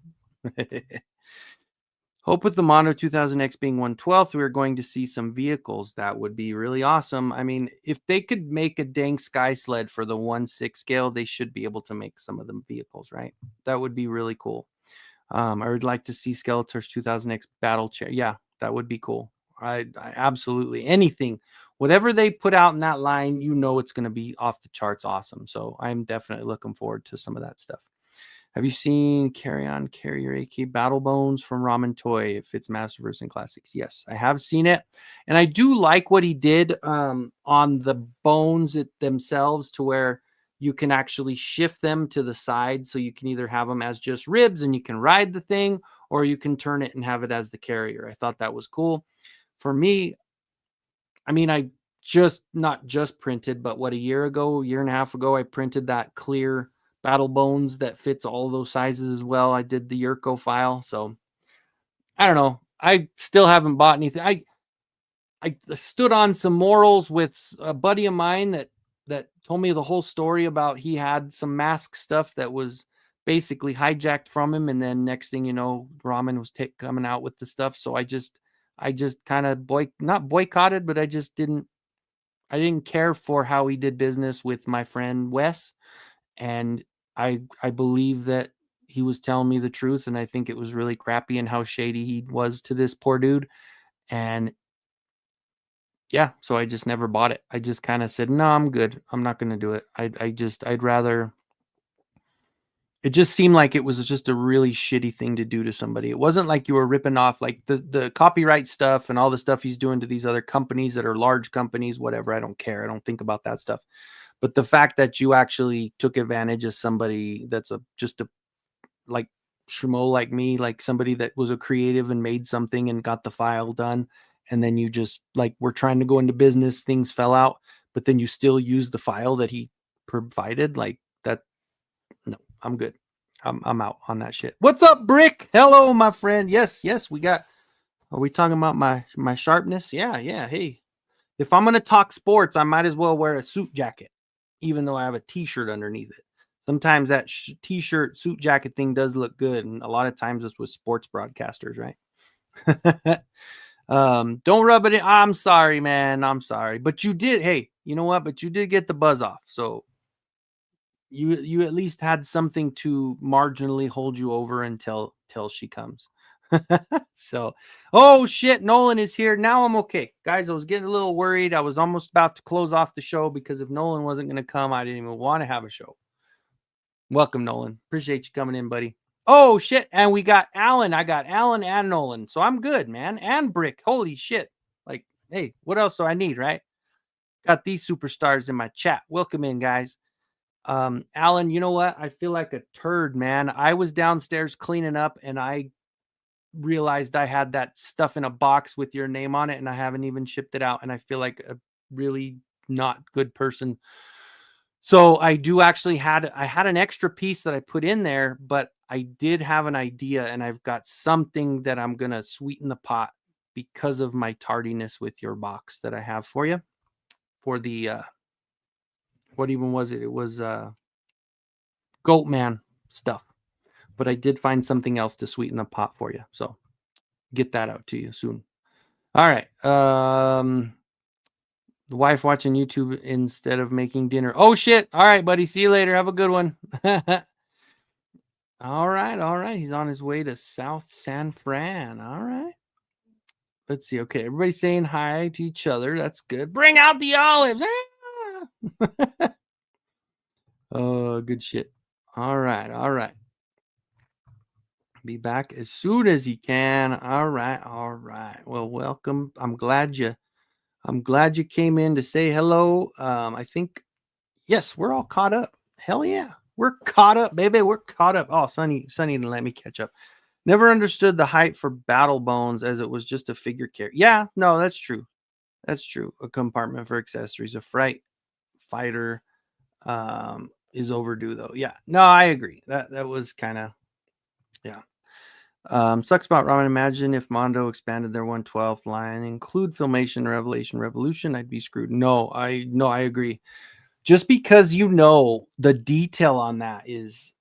Hope with the Mondo 2000X being 1/12th, we are going to see some vehicles. That would be really awesome. I mean, if they could make a dang sky sled for the 1/6 scale, they should be able to make some of the vehicles, right? That would be really cool. I would like to see Skeletor's 2000X battle chair. Yeah, that would be cool. I absolutely anything, whatever they put out in that line, you know, it's going to be off the charts awesome. So I'm definitely looking forward to some of that stuff. Have you seen Carry On Carrier AK Battle Bones from Ramen Toy? If it's Masterverse and Classics, yes, I have seen it, and I do like what he did on the bones themselves, to where you can actually shift them to the side, so you can either have them as just ribs and you can ride the thing, or you can turn it and have it as the carrier. I thought that was cool. For me, I mean, I just not just printed, but what, a year and a half ago, I printed that clear Battle Bones that fits all those sizes as well. I did the Yurko file. So I don't know. I still haven't bought anything. I stood on some morals with a buddy of mine that told me the whole story about he had some mask stuff that was basically hijacked from him, and then next thing you know, Ramen was coming out with the stuff. So I just kind of not boycotted, but I didn't care for how he did business with my friend Wes, and I believe that he was telling me the truth, and I think it was really crappy and how shady he was to this poor dude. And yeah, so I just never bought it. I just kind of said, no, I'm good. I'm not going to do it. I'd rather. It just seemed like it was just a really shitty thing to do to somebody. It wasn't like you were ripping off like the copyright stuff and all the stuff he's doing to these other companies that are large companies, whatever. I don't care. I don't think about that stuff. But the fact that you actually took advantage of somebody that's just a like schmo like me, like somebody that was a creative and made something and got the file done, and then you just like were trying to go into business, things fell out, but then you still use the file that he provided, like that. No, I'm good. I'm out on that shit. What's up, Brick? Hello, my friend. Yes, we got. Are we talking about my sharpness? Yeah. Hey, if I'm gonna talk sports, I might as well wear a suit jacket, even though I have a t-shirt underneath it. Sometimes that t-shirt suit jacket thing does look good, and a lot of times it's with sports broadcasters, right? Don't rub it in. I'm sorry, man. I'm sorry, but you did. Hey, you know what? But you did get the buzz off, so you at least had something to marginally hold you over until she comes. So, oh shit, Nolan is here. Now I'm okay. Guys, I was getting a little worried. I was almost about to close off the show because if Nolan wasn't going to come, I didn't even want to have a show. Welcome, Nolan. Appreciate you coming in, buddy. Oh shit, and we got Alan. I got Alan and Nolan. So I'm good, man. And Brick. Holy shit. Like, hey, what else do I need, right? Got these superstars in my chat. Welcome in, guys. Alan, you know what? I feel like a turd, man. I was downstairs cleaning up and I realized I had that stuff in a box with your name on it and I haven't even shipped it out. And I feel like a really not good person. So I had an extra piece that I put in there, but I did have an idea and I've got something that I'm going to sweeten the pot because of my tardiness with your box that I have for you for the, what even was it? It was, Goatman stuff. But I did find something else to sweeten the pot for you. So get that out to you soon. All right. The wife watching YouTube instead of making dinner. Oh shit. All right, buddy. See you later. Have a good one. All right. He's on his way to South San Fran. All right. Let's see. Okay. Everybody's saying hi to each other. That's good. Bring out the olives. Oh, good shit. All right. Be back as soon as he can. All right. Well, welcome. I'm glad you came in to say hello. I think yes, we're all caught up. Hell yeah. We're caught up, baby. We're caught up. Oh, Sonny didn't let me catch up. Never understood the hype for Battle Bones as it was just a figure character. Yeah, no, that's true. That's true. A compartment for accessories. A fright fighter is overdue though. Yeah. No, I agree. That was kind of yeah. Sucks about Ramen. Imagine if Mondo expanded their 1/12 line, include Filmation, Revelation, Revolution, I'd be screwed. No, I agree. Just because the detail on that is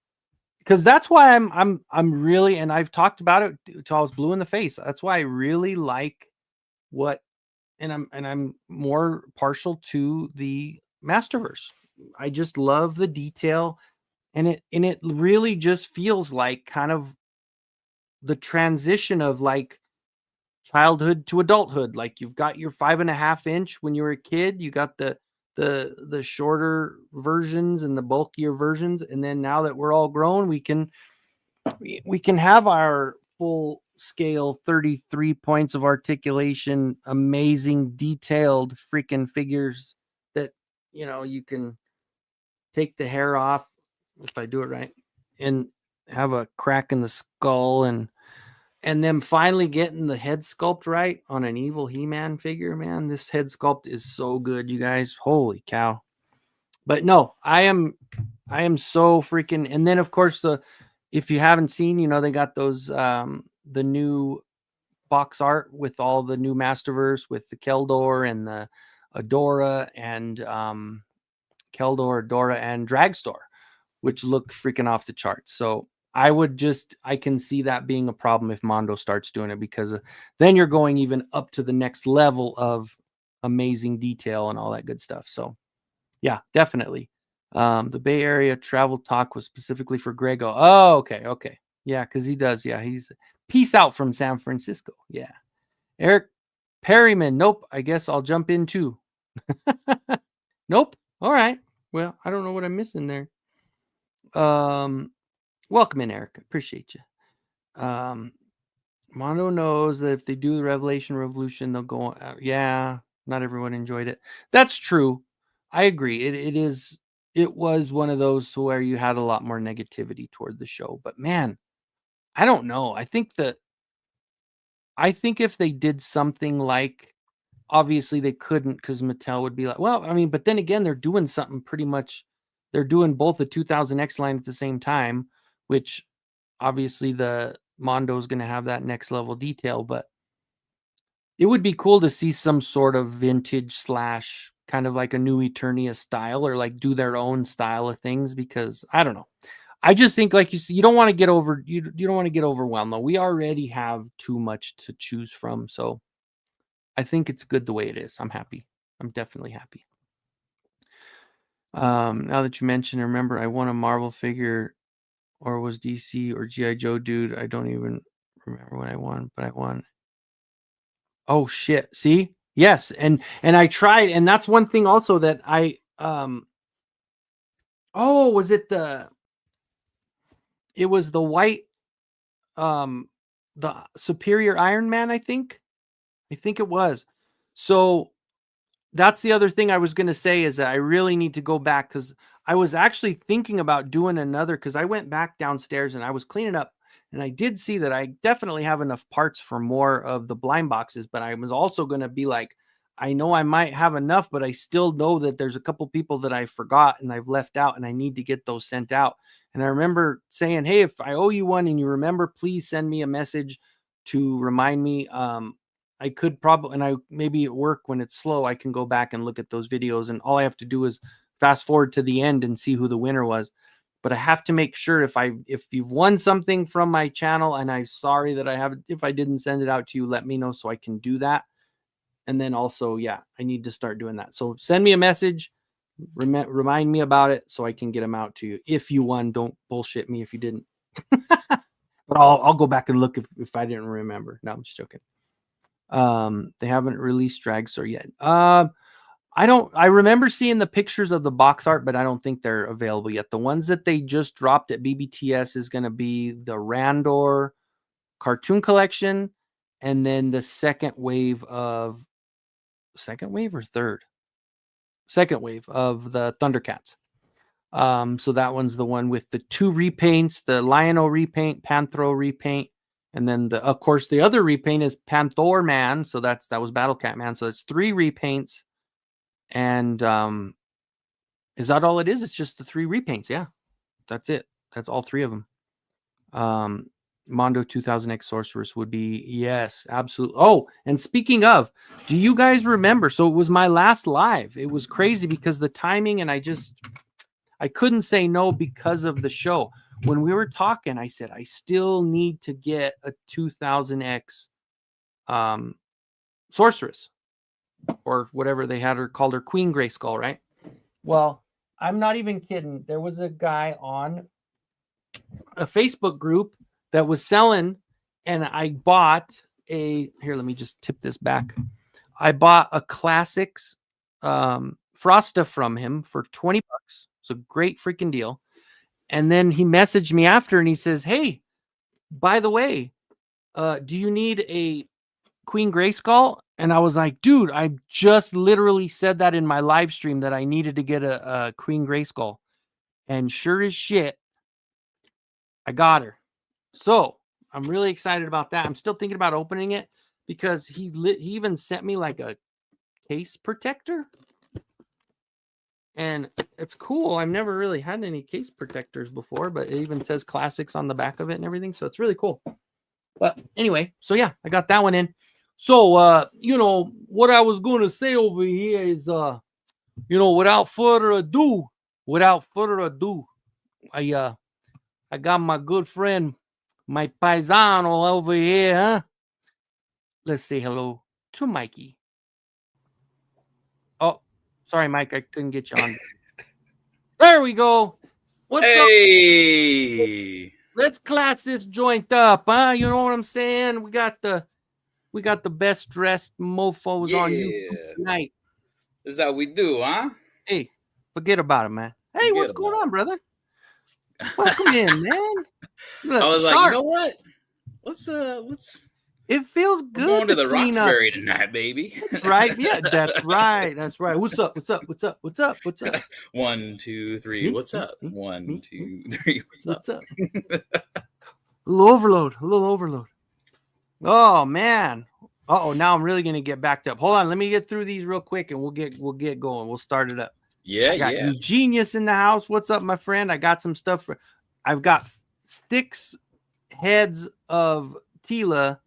because that's why I'm really, and I've talked about it till I was blue in the face. That's why I really like what, and I'm more partial to the Masterverse. I just love the detail, and it really just feels like kind of the transition of like childhood to adulthood. Like you've got your 5.5 inch when you were a kid, you got the shorter versions and the bulkier versions, and then now that we're all grown, we can have our full scale 33 points of articulation, amazing detailed freaking figures that you can take the hair off if I do it right and have a crack in the skull, and then finally getting the head sculpt right on an evil He-Man figure. Man, this head sculpt is so good, you guys. Holy cow. But no, I am so freaking, and then of course if you haven't seen, they got those the new box art with all the new Masterverse with the Keldor and the Adora and Keldor, Adora, and Dragstore, which look freaking off the charts. So I can see that being a problem if Mondo starts doing it, because then you're going even up to the next level of amazing detail and all that good stuff. So yeah, definitely. The Bay Area travel talk was specifically for Grego. Oh, okay. Yeah, because he does. Yeah, he's peace out from San Francisco. Yeah. Eric Perryman. Nope. I guess I'll jump in too. Nope. All right. Well, I don't know what I'm missing there. Welcome in, Eric. Appreciate you. Mondo knows that if they do the Revelation Revolution, they'll go. Yeah, not everyone enjoyed it. That's true. I agree. It was one of those where you had a lot more negativity toward the show. But man, I don't know. I think if they did something like, obviously they couldn't because Mattel would be like, well, I mean, but then again, they're doing something pretty much. They're doing both the 2000X line at the same time, which obviously the Mondo is going to have that next level detail, but it would be cool to see some sort of vintage slash kind of like a new Eternia style, or like do their own style of things, because I don't know. I just think, like you see, you don't want to get overwhelmed though. We already have too much to choose from. So I think it's good the way it is. I'm happy. I'm definitely happy. Now that you mention, remember I won a Marvel figure, or was DC or G.I. Joe dude. I don't even remember when I won, but I won. Oh shit. See? Yes. And I tried, and that's one thing also that I was it was the white the Superior Iron Man, I think it was. So that's the other thing I was going to say, is that I really need to go back, because I was actually thinking about doing another, because I went back downstairs and I was cleaning up, and I did see that I definitely have enough parts for more of the blind boxes, but I was also going to be like, I know I might have enough, but I still know that there's a couple people that I forgot and I've left out, and I need to get those sent out. And I remember saying, hey, if I owe you one and you remember, please send me a message to remind me. I could probably, and I maybe at work when it's slow, I can go back and look at those videos, and all I have to do is fast forward to the end and see who the winner was. But I have to make sure, if you've won something from my channel, and I'm sorry that if I didn't send it out to you, let me know so I can do that. And then also, yeah, I need to start doing that. So send me a message, remind me about it so I can get them out to you. If you won, don't bullshit me if you didn't. But I'll go back and look if I didn't remember. No, I'm just joking. They haven't released Dragstore yet. I remember seeing the pictures of the box art, but I don't think they're available yet. The ones that they just dropped at BBTS is going to be the Randor cartoon collection, and then the second wave of the Thundercats. So that one's the one with the 2 repaints, the Lion-O repaint, Panthro repaint, and then of course the other repaint is Panther Man. So that was Battle Cat Man. So it's 3 repaints. And is that all it is? It's just the 3 repaints. Yeah, that's it. That's all 3 of them. Mondo 2000X Sorceress would be, yes, absolutely. Oh, and speaking of, do you guys remember? So it was my last live. It was crazy because the timing, and I couldn't say no because of the show. when we were talking, I said, I still need to get a 2000X sorceress, or whatever they had her called, her Queen Grayskull, right? Well, I'm not even kidding. There was a guy on a Facebook group that was selling, and I bought here, let me just tip this back. I bought a Classics Frosta from him for $20. It's a great freaking deal. And then he messaged me after and he says, hey, by the way, do you need a Queen Grayskull? And I was like, dude, I just literally said that in my live stream that I needed to get a Queen Grayskull. And sure as shit, I got her. So I'm really excited about that. I'm still thinking about opening it because he even sent me like a case protector. And it's cool. I've never really had any case protectors before, but it even says Classics on the back of it and everything. So it's really cool. But anyway, so yeah, I got that one in. So, you know, what I was going to say over here is, you know, without further ado, I got my good friend, my paisano over here, huh? Let's say hello to Mikey. Oh, sorry, Mike, I couldn't get you on. There we go. What's Hey, up? Let's class this joint up, huh? You know what I'm saying? We got the best dressed mofos on YouTube tonight. this is how we do, huh? Hey, forget about it, man. Hey, Forget what's going about on, brother? Welcome in, man. Look, I was like, you sharp. know what? Let's It feels we're good going to the clean up. Roxbury tonight, baby. That's right. Yeah, that's right. That's right. What's up? What's up? What's up? What's up? What's up? 1, 2, 3. What's up? 1, 2, 3. What's up? A little overload. A little overload. Oh man. Uh-oh, now I'm really gonna get backed up. Hold on, let me get through these real quick and we'll get going. We'll start it up. Yeah, I got Eugenius in the house. What's up, my friend? I got some stuff I've got 6 heads of Tila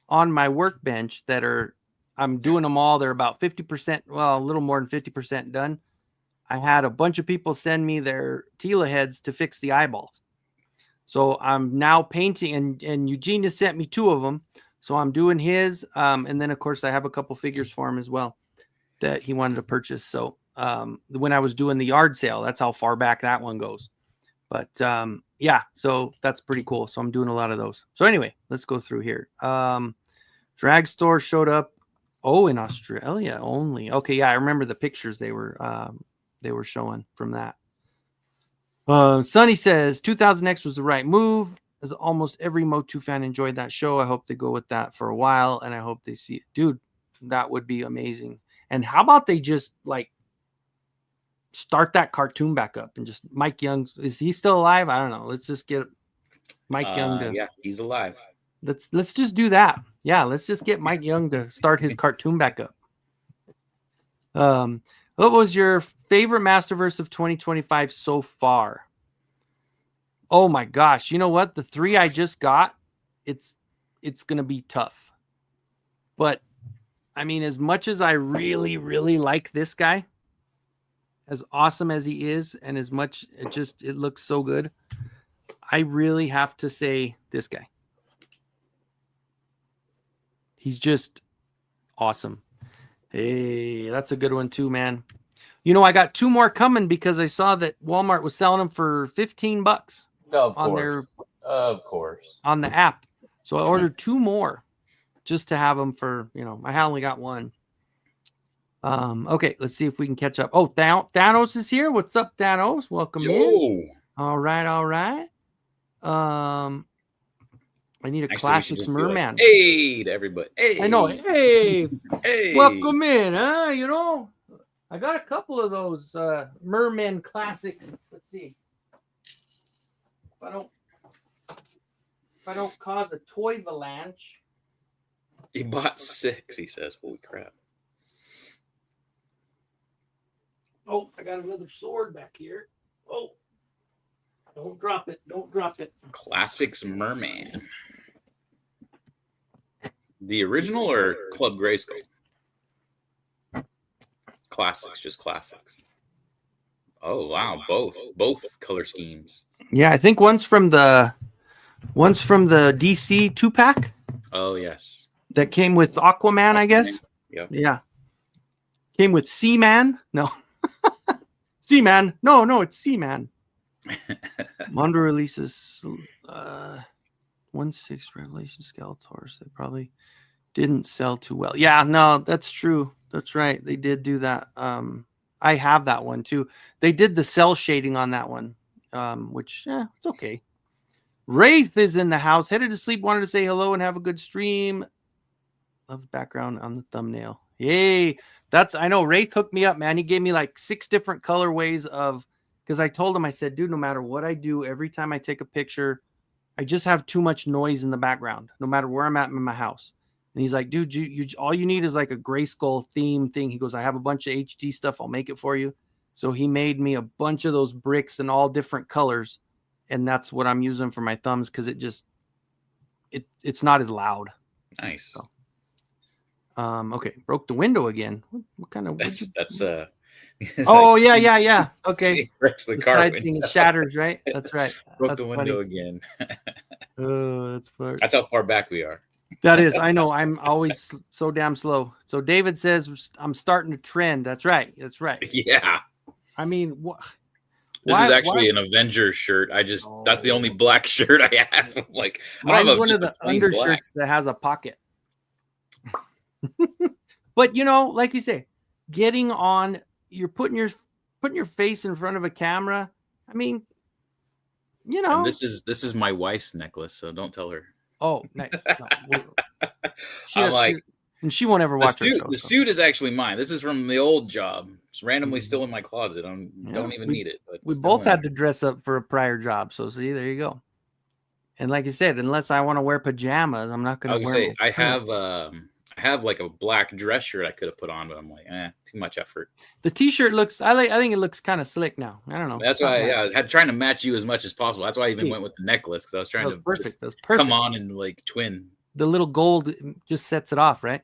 on my workbench that I'm doing them all. They're about 50%, well, a little more than 50% done. I had a bunch of people send me their Tila heads to fix the eyeballs. So I'm now painting, and Eugenia sent me 2 of them. So I'm doing his. And then, of course, I have a couple figures for him as well that he wanted to purchase. So when I was doing the yard sale, that's how far back that one goes. But yeah, so that's pretty cool. So I'm doing a lot of those. So anyway, let's go through here. Drag store showed up. Oh, in Australia only. Okay, yeah, I remember the pictures they were showing from that. Sonny says 2000X was the right move. As almost every Motu fan enjoyed that show. I hope they go with that for a while, and I hope they see it. Dude, that would be amazing. And how about they just like start that cartoon back up and just Mike Young, is he still alive? I don't know. Let's just get Mike Young to yeah, he's alive. Let's just do that. Yeah, let's just get Mike Young to start his cartoon back up. What was your favorite Masterverse of 2025 so far? Oh my gosh. You know what? The 3 I just got, it's going to be tough. But I mean, as much as I really, really like this guy, as awesome as he is, and as much it looks so good, I really have to say this guy. He's just awesome. Hey, that's a good one too, man. You know, I got 2 more coming because I saw that Walmart was selling them for $15 Of course, on the app. So I ordered 2 more just to have them for, you know, I only got 1. Okay, let's see if we can catch up. Oh, Thanos is here. What's up, Thanos? Welcome in. All right. I need a Classics Merman. Like, hey, to everybody. Hey. I know. Hey. Welcome in, huh? You know, I got a couple of those Merman Classics. Let's see. If I don't cause a toy avalanche. He bought 6, he says. Holy crap. Oh, I got another sword back here. Oh. Don't drop it. Classics Merman. The original or Club Grayskull? Classics, just classics. Oh, wow. Both color schemes. Yeah, I think one's from the DC 2-pack. Oh yes. That came with Aquaman, I guess. Yep. Yeah. Came with Seaman. No. Seaman. No, it's Seaman. Mondo releases 1/6 Revelation Skeletors. They probably didn't sell too well. Yeah, no, that's true. That's right. They did do that. I have that one too. They did the cell shading on that one, which it's okay. Wraith is in the house. Headed to sleep. Wanted to say hello and have a good stream. Love the background on the thumbnail. Yay. I know Wraith hooked me up, man. He gave me like 6 different colorways of, because I told him, I said, dude, no matter what I do, every time I take a picture, I just have too much noise in the background, no matter where I'm at in my house. And he's like, dude, you all you need is like a Grayskull theme thing. He goes, I have a bunch of HD stuff. I'll make it for you. So he made me a bunch of those bricks in all different colors. And that's what I'm using for my thumbs, because it's not as loud. Nice. So. Okay, broke the window again. What kind of? That's oh like, yeah. Okay, breaks the car window. Thing shatters, right? That's right. Broke the window again. Oh, that's how far back we are. That is, I know. I'm always so damn slow. So David says I'm starting to trend. That's right. Yeah. I mean, what? This is actually an Avengers shirt. That's the only black shirt I have. I'm like, mine's one of the undershirts that has a pocket. But like you say, getting on, you're putting your face in front of a camera. I mean, And this is my wife's necklace, so don't tell her. Oh, nice. No, and she won't ever watch the suit is actually mine. This is from the old job. It's randomly still in my closet. Don't even need it. But we both had to dress up for a prior job. So see, there you go. And like you said, unless I want to wear pajamas, I'm not going to wear them. I have like a black dress shirt I could have put on, but I'm like, too much effort. The t-shirt looks, I think it looks kind of slick now. I don't know. That's why, I was trying to match you as much as possible. That's why I even went with the necklace, because I was trying to come on and like twin. The little gold just sets it off, right?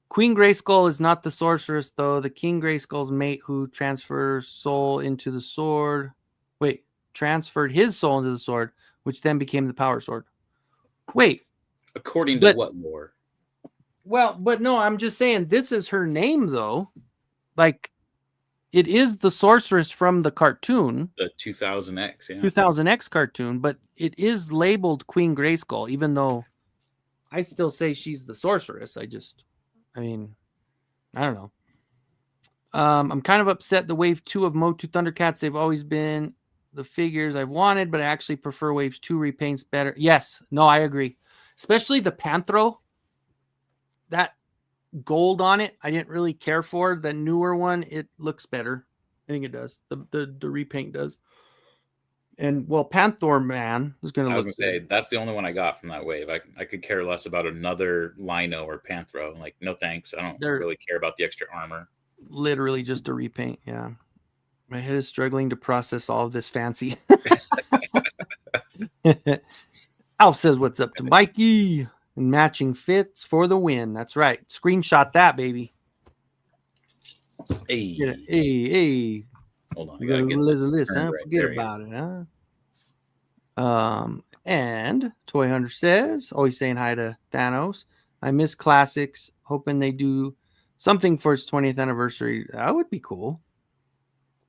Queen Grayskull is not the sorceress, though. The King Grayskull's mate who transferred his soul into the sword, which then became the power sword. Wait. According to what lore? Well, but no, I'm just saying this is her name, though. Like, it is the sorceress from the cartoon. The 2000X, yeah. 2000X cartoon, but it is labeled Queen Grayskull, even though I still say she's the sorceress. I don't know. I'm kind of upset the Wave 2 of Motu Thundercats. They've always been the figures I've wanted, but I actually prefer Wave 2 repaints better. Yes. No, I agree. Especially the Panthro. That gold on it, I didn't really care for. The newer one, it looks better. I think it does. The repaint does. And well, Panther Man is going to look. I was going to say that's the only one I got from that wave. I could care less about another Lino or Panthro. Like, no thanks. I don't really care about the extra armor. Literally just a repaint. Yeah, my head is struggling to process all of this fancy. Alf says, "What's up to Mikey?" And matching fits for the win. That's right. Screenshot that, baby. Hey. Hold on. We got a list, huh? Right, forget about it, huh? And Toy Hunter says, always saying hi to Thanos. I miss classics, hoping they do something for its 20th anniversary. That would be cool.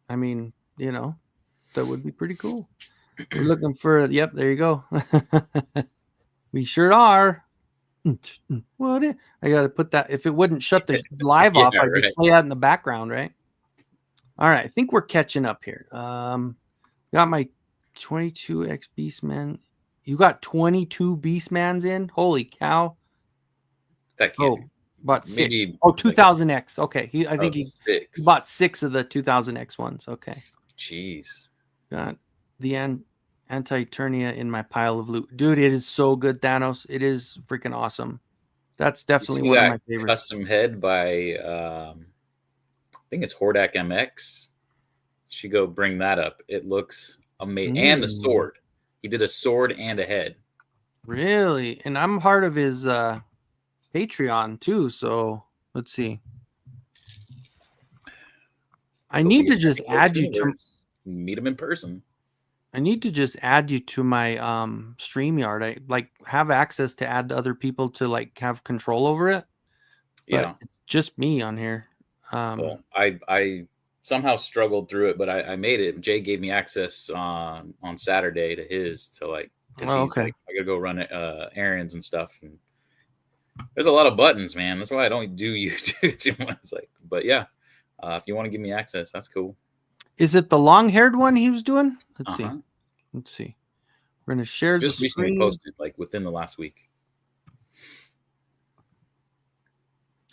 I mean, that would be pretty cool. We're looking for, yep, there you go. We sure are. What? I got to put that. If it wouldn't shut the live off, I'd just play that in the background, right? All right, I think we're catching up here. Got my 22X Beastman. You got 22 Beastmans in? Holy cow! That can't bought 6. 2000X. Okay, I think he bought 6 of the 2000X ones. Okay. Jeez. Got the Anti-Eternia in my pile of loot. Dude, it is so good, Thanos. It is freaking awesome. That's definitely one of my favorites. Custom head by, I think it's Hordak MX. Should go bring that up. It looks amazing. And the sword. He did a sword and a head. Really? And I'm part of his Patreon, too. So, let's see. I need to just add you to... Meet him in person. I need to just add you to my StreamYard. I like have access to add other people to like have control over it, but Yeah. it's just me on here. Well, I somehow struggled through it, but I made it. Jay gave me access on Saturday to his to like because Oh, he's okay. like I gotta go run errands and stuff. And there's a lot of buttons, man. That's why I don't do YouTube too much. Like, but yeah, if you want to give me access, that's cool. Is it the long-haired one he was doing? Let's Uh see. huh. Let's see. We're gonna share the Just recently screen. posted, like within the last week.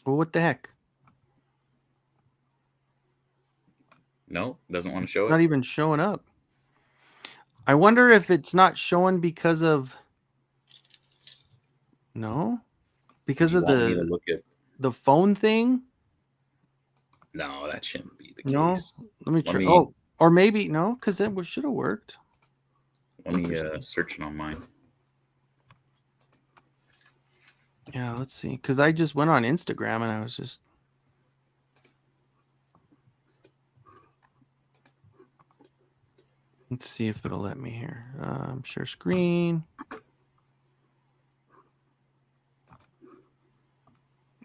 Well, what the heck? No, doesn't want to show Not it. even showing up. I wonder if it's not showing because of no, Did because you of want me to look at? the phone thing. No, that shouldn't be the No, case. let me Let try. me Oh, or maybe no, because it should have worked. let me Interesting. search it on mine. Yeah, let's see. Because I just went on Instagram and I was just. Let's see if it'll let me here. Share screen.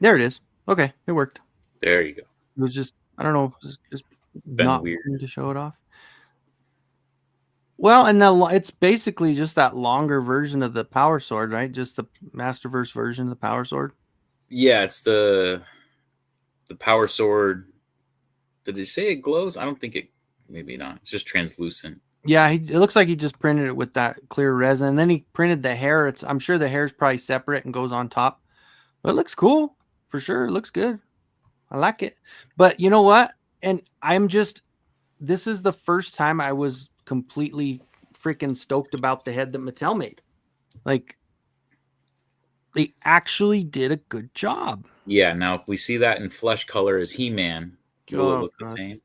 There it is. Okay, it worked. There you go. It was just, I don't know, it was just Been not weird. wanting to show it off. Well, and it's basically just that longer version of the Power Sword, right? Just the Masterverse version of the Power Sword. Yeah, it's the power sword. Did they say it glows? I don't think it. Maybe not. It's just translucent. Yeah, it looks like he just printed it with that clear resin. And then he printed the hair. I'm sure the hair is probably separate and goes on top. But it looks cool for sure. It looks good. I like it. But you know what? And this is the first time I was completely freaking stoked about the head that Mattel made. Like, they actually did a good job. Yeah. Now, if we see that in flesh color as He-Man, will it Oh, look the God. same?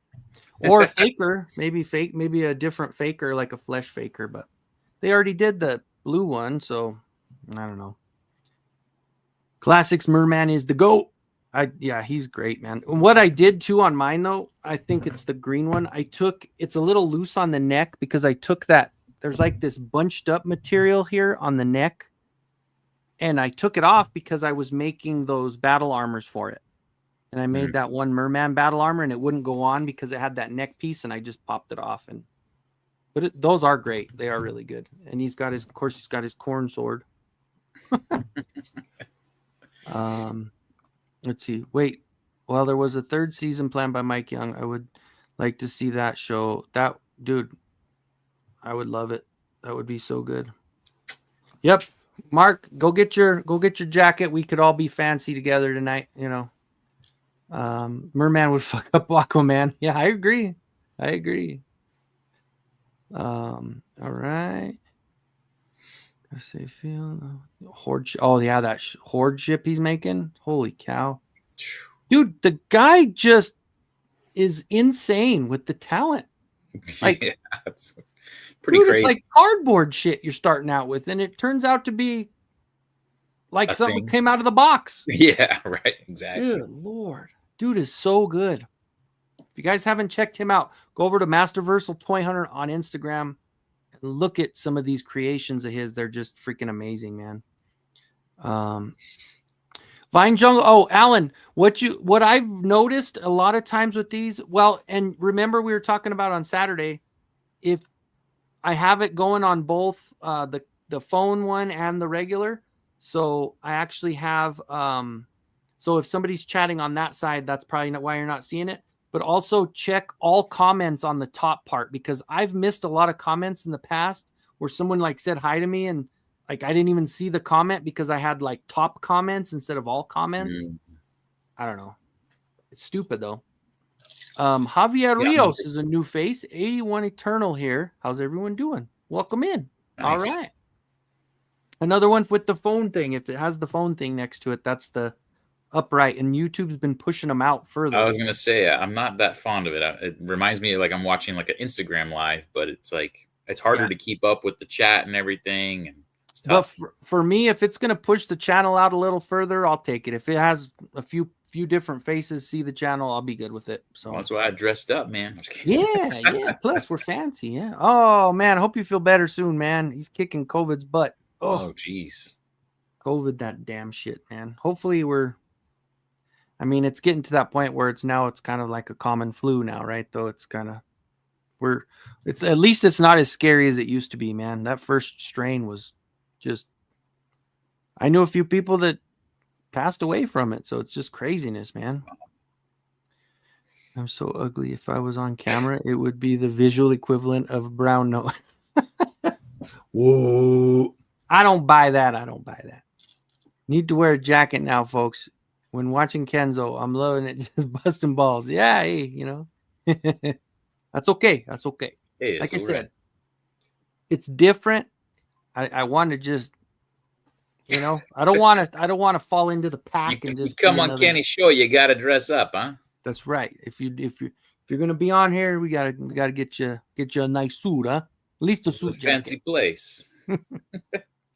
Or faker, maybe a different faker, like a flesh faker, but they already did the blue one, so I don't know. Classics Merman is the GOAT. Yeah, he's great, man. What I did too on mine though, I think it's the green one. It's a little loose on the neck because I took that. There's like this bunched up material here on the neck, and I took it off because I was making those battle armors for it. And I made that one Merman battle armor, and it wouldn't go on because it had that neck piece, and I just popped it off. But those are great; they are really good. And he's got his corn sword. Let's see. Wait, well, there was a third season planned by Mike Young. I would like to see that show. That dude, I would love it. That would be so good. Yep, Mark, go get your jacket. We could all be fancy together tonight. You know. Merman would fuck up Aquaman. Yeah, I agree. All right. I say feel horde. Oh yeah, that horde ship he's making. Holy cow, dude! The guy just is insane with the talent. Like, yeah, it's pretty dude, crazy. it's like cardboard shit you're starting out with, and it turns out to be like something came out of the box. Yeah, right. Exactly. Good Lord. Dude is so good. If you guys haven't checked him out, go over to Masterversal Toy Hunter on Instagram and look at some of these creations of his. They're just freaking amazing, man. Vine Jungle. Oh, Alan, what I've noticed a lot of times with these, well, and remember we were talking about on Saturday, if I have it going on both the phone one and the regular, so I actually have so if somebody's chatting on that side, that's probably not why you're not seeing it. But also check all comments on the top part, because I've missed a lot of comments in the past where someone like said hi to me and like I didn't even see the comment because I had like top comments instead of all comments. I don't know. It's stupid though. Javier Rios is a new face. 81 Eternal here. How's everyone doing? Welcome in. Nice. All right. Another one with the phone thing. If it has the phone thing next to it, that's the upright, and YouTube's been pushing them out further. I was gonna say I'm not that fond of it. It reminds me of like I'm watching like an Instagram live, but it's like it's harder to keep up with the chat and everything. And But for me, if it's going to push the channel out a little further, I'll take it. If it has a few different faces see the channel, I'll be good with it. So that's why I dressed up, man. Yeah. Plus, we're fancy. Yeah. Oh man, I hope you feel better soon, man. He's kicking COVID's butt. Oh, jeez. COVID, that damn shit, man. Hopefully, I mean, it's getting to that point where it's kind of like a common flu now, right? Though it's kind of it's at least it's not as scary as it used to be, man. That first strain was just. I knew a few people that passed away from it, so it's just craziness, man. I'm so ugly. If I was on camera, it would be the visual equivalent of brown nose. Whoa. I don't buy that. Need to wear a jacket now, folks. When watching Kenzo, I'm loving it, just busting balls. Yeah, hey, that's okay. Hey, like I said, it's different. I want to just, I don't want to fall into the pack and just come on Kenny's show. You got to dress up, huh? That's right. If you're gonna be on here, we gotta get you a nice suit, huh? At least a suit. Fancy place.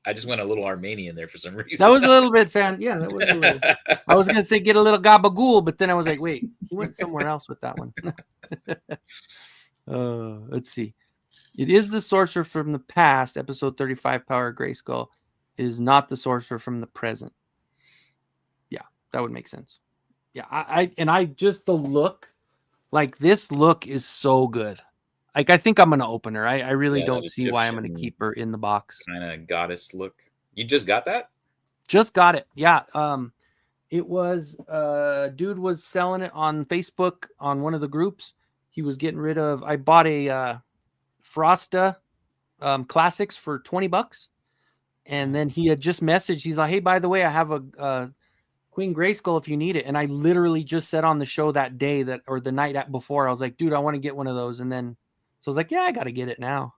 I just went a little Armenian there for some reason. That was a little bit Yeah, that was a little. I was gonna say get a little gabagool, but then I was like, wait, he went somewhere else with that one. Let's see. It is the sorcerer from the past. Episode 35, Power of Grayskull, is not the sorcerer from the present. Yeah, that would make sense. Yeah, I just the look, like this look is so good. Like I think I'm gonna open her. I really don't see why I'm gonna keep her in the box. Kind of goddess look. You just got that? Just got it. Yeah. It was dude was selling it on Facebook on one of the groups. He was getting rid of. I bought a Frosta Classics for $20, and then he had just messaged. He's like, "Hey, by the way, I have a Queen Grayskull if you need it." And I literally just said on the show that day or the night before, I was like, "Dude, I want to get one of those." And then so I was like, "Yeah, I got to get it now."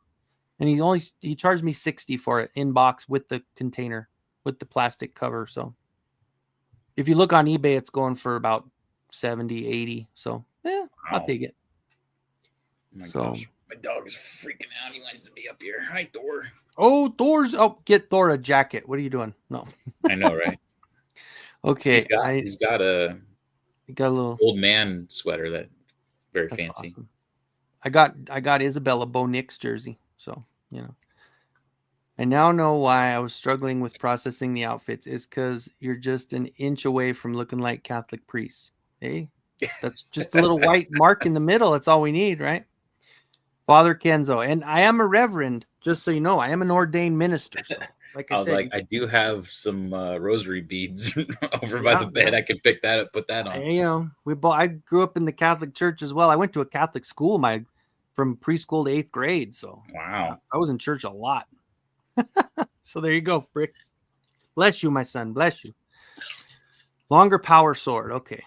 And he charged me $60 for it in box with the container, with the plastic cover. So if you look on eBay, it's going for about 70, 80. So yeah, I'll take it. Oh my gosh. My dog is freaking out. He wants to be up here. Hi, Thor. Oh, get Thor a jacket. What are you doing? No. I know, right? Okay. He's got a little old man sweater that's fancy. Awesome. I got Isabella Bo Nix jersey. So, I now know why I was struggling with processing the outfits. Is because you're just an inch away from looking like Catholic priests. Hey, that's just a little white mark in the middle. That's all we need, right? Father Kenzo. And I am a reverend, just so you know. I am an ordained minister. So, like I said, I do have some rosary beads over by the bed. I could pick that up, put that on. I grew up in the Catholic Church as well. I went to a Catholic school from preschool to 8th grade. So wow, I was in church a lot. So there you go, Brick. Bless you, my son. Bless you. Longer power sword. Okay.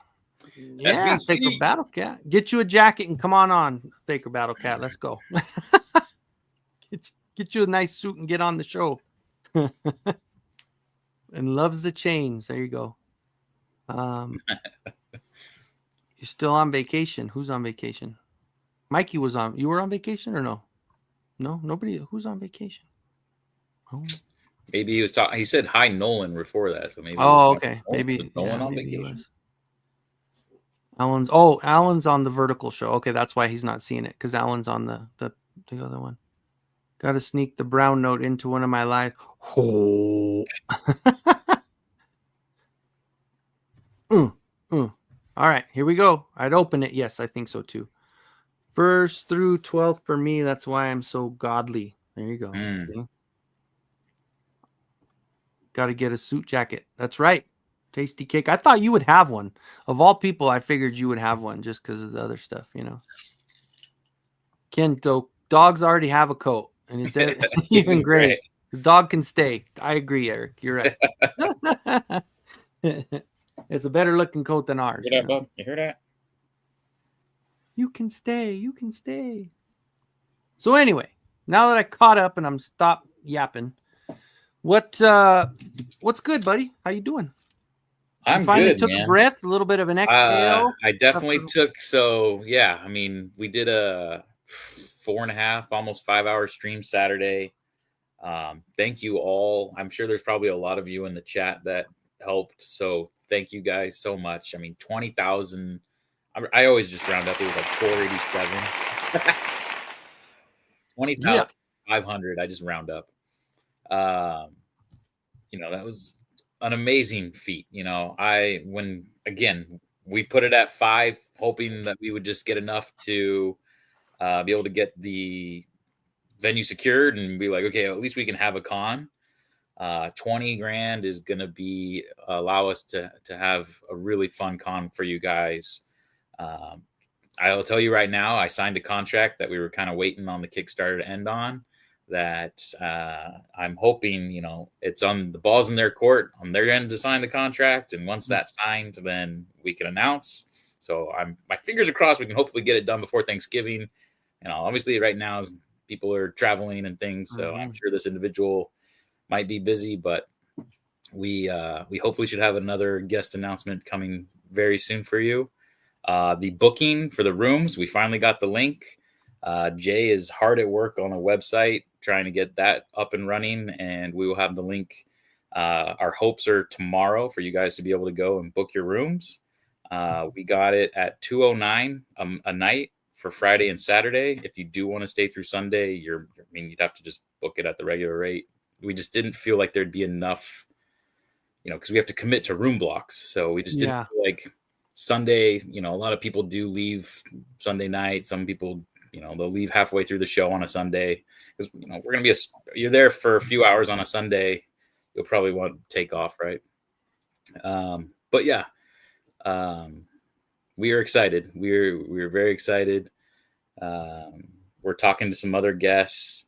Yeah, Faker Battle Cat. Get you a jacket and come on, Faker Battle Cat. Let's go. Get you a nice suit and get on the show. And loves the chains. There you go. You're still on vacation. Who's on vacation? Mikey was on. You were on vacation or no? No, nobody. Who's on vacation? Oh. Maybe he was talking. He said hi, Nolan, before that. So maybe. Oh, okay. Maybe Nolan on vacation. Alan's on the vertical show. Okay, that's why he's not seeing it, because Alan's on the other one. Got to sneak the brown note into one of my lives. Oh. All right, here we go. I'd open it. Yes, I think so too. 1st through 12th for me. That's why I'm so godly. There you go. Got to get a suit jacket. That's right. Tasty cake. I thought you would have one. Of all people, I figured you would have one just because of the other stuff, Kento, dogs already have a coat, and it's even great. The dog can stay. I agree, Eric. You're right. It's a better looking coat than ours. You hear that, bub? You hear that? You can stay. You can stay. So anyway, now that I caught up and I'm stopped yapping, what's good, buddy? How you doing? I'm finally good, took man. A breath, a little bit of an exhale. I definitely took. So yeah, I mean, we did a 4.5, almost 5 hour stream Saturday. Thank you all. I'm sure there's probably a lot of you in the chat that helped. So thank you guys so much. I mean, 20,000. I always just round up. It was like 487. Yeah. 20,500. I just round up. That was an amazing feat. When again, we put it at 5, hoping that we would just get enough to be able to get the venue secured and be like, okay, at least we can have a con. 20 grand is going to be allow us to have a really fun con for you guys. I'll tell you right now, I signed a contract that we were kind of waiting on the Kickstarter to end on, that I'm hoping, it's on the ball's in their court on their end to sign the contract. And once that's signed, then we can announce. So my fingers are crossed. We can hopefully get it done before Thanksgiving. Obviously right now people are traveling and things. So I'm sure this individual might be busy, but we hopefully should have another guest announcement coming very soon for you. The booking for the rooms, we finally got the link. Jay is hard at work on a website trying to get that up and running, and we will have the link. Our hopes are tomorrow for you guys to be able to go and book your rooms. We got it at $209 a night for Friday and Saturday. If you do want to stay through Sunday, you'd have to just book it at the regular rate. We just didn't feel like there'd be enough, because we have to commit to room blocks. So we just didn't feel like Sunday, a lot of people do leave Sunday night. Some people, they'll leave halfway through the show on a Sunday, because, we're going to you're there for a few hours on a Sunday. You'll probably want to take off. Right. But yeah, we are excited. We're very excited. We're talking to some other guests.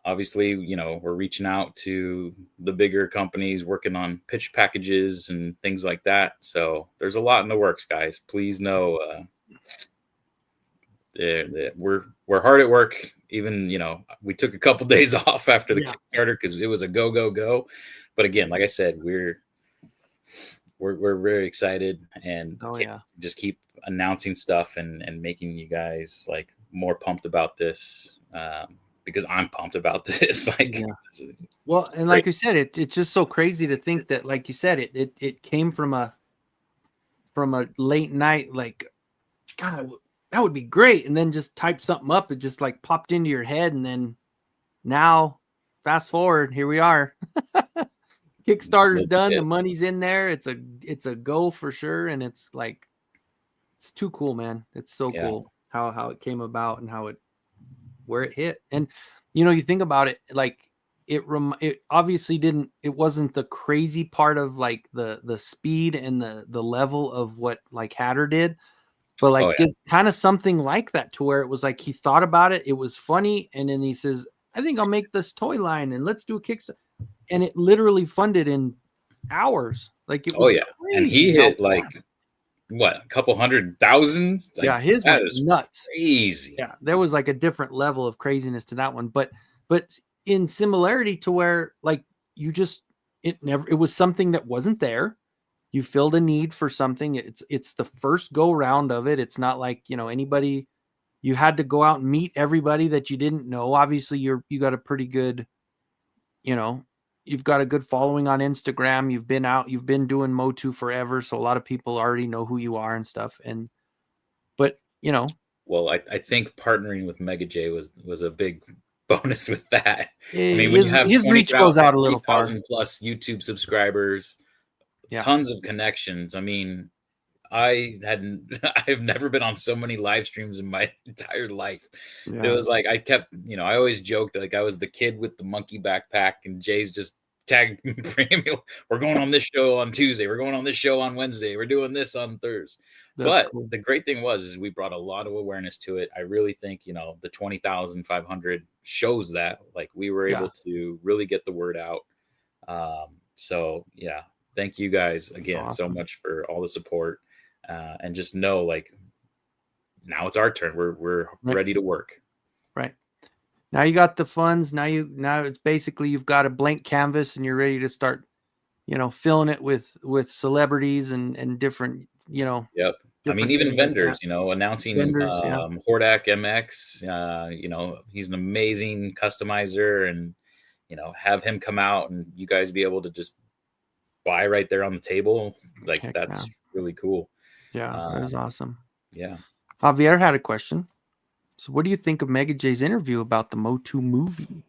Obviously, we're reaching out to the bigger companies, working on pitch packages and things like that. So there's a lot in the works, guys. Please know we're hard at work. Even, we took a couple days off after the Kickstarter because it was a go. But again, like I said, we're very excited, and just keep announcing stuff and making you guys like more pumped about this. Because I'm pumped about this. Well, and like you said, it's just so crazy to think that, like you said, it came from a late night, like, God, that would be great. And then just type something up. It just like popped into your head. And then now fast forward, here we are. Kickstarter's done. The money's in there. It's a go for sure. And it's like, it's too cool, man. It's so cool how it came about and where it hit. And you think about it, like it obviously it wasn't the crazy part of like the speed and the level of what like Hatter did, but like it's kind of something like that, to where it was like he thought about it was funny, and then he says, I think I'll make this toy line and let's do a Kickstarter, and it literally funded in hours. Like it was and he hit like what, a couple 100,000? Like, his was nuts, crazy. Yeah, there was like a different level of craziness to that one, but in similarity to where like it was something that wasn't there. You filled a need for something. It's the first go round of it. It's not like anybody. You had to go out and meet everybody that you didn't know. Obviously, you got a pretty good, you've got a good following on Instagram. You've been doing Motu forever. So a lot of people already know who you are and stuff. But well, I think partnering with Mega J was a big bonus with that. When you have his reach goes out a little far. Plus YouTube subscribers, tons of connections. I mean, I've never been on so many live streams in my entire life. It was like, I kept, I always joked like I was the kid with the monkey backpack, and Jay's just tagged me. We're going on this show on Tuesday. We're going on this show on Wednesday. We're doing this on Thursday. But cool. The great thing is we brought a lot of awareness to it. I really think, the 20,500 shows that like we were able to really get the word out. So yeah, thank you guys again so much for all the support. And just know, like, now it's our turn. We're ready to work. Right. Now you got the funds. Now it's basically you've got a blank canvas and you're ready to start, filling it with celebrities and different, Yep. I mean, even vendors, announcing Hordak MX. He's an amazing customizer, and have him come out and you guys be able to just buy right there on the table. Like, Heck that's really cool. Yeah, that is awesome. Yeah. Javier had a question. So what do you think of Mega J's interview about the Motu movie?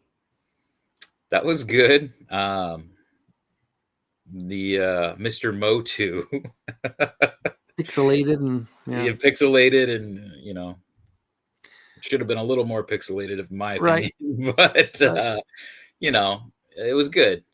That was good. The Mr. Motu Pixelated and yeah, pixelated, and should have been a little more pixelated, in my opinion. Right. But it was good.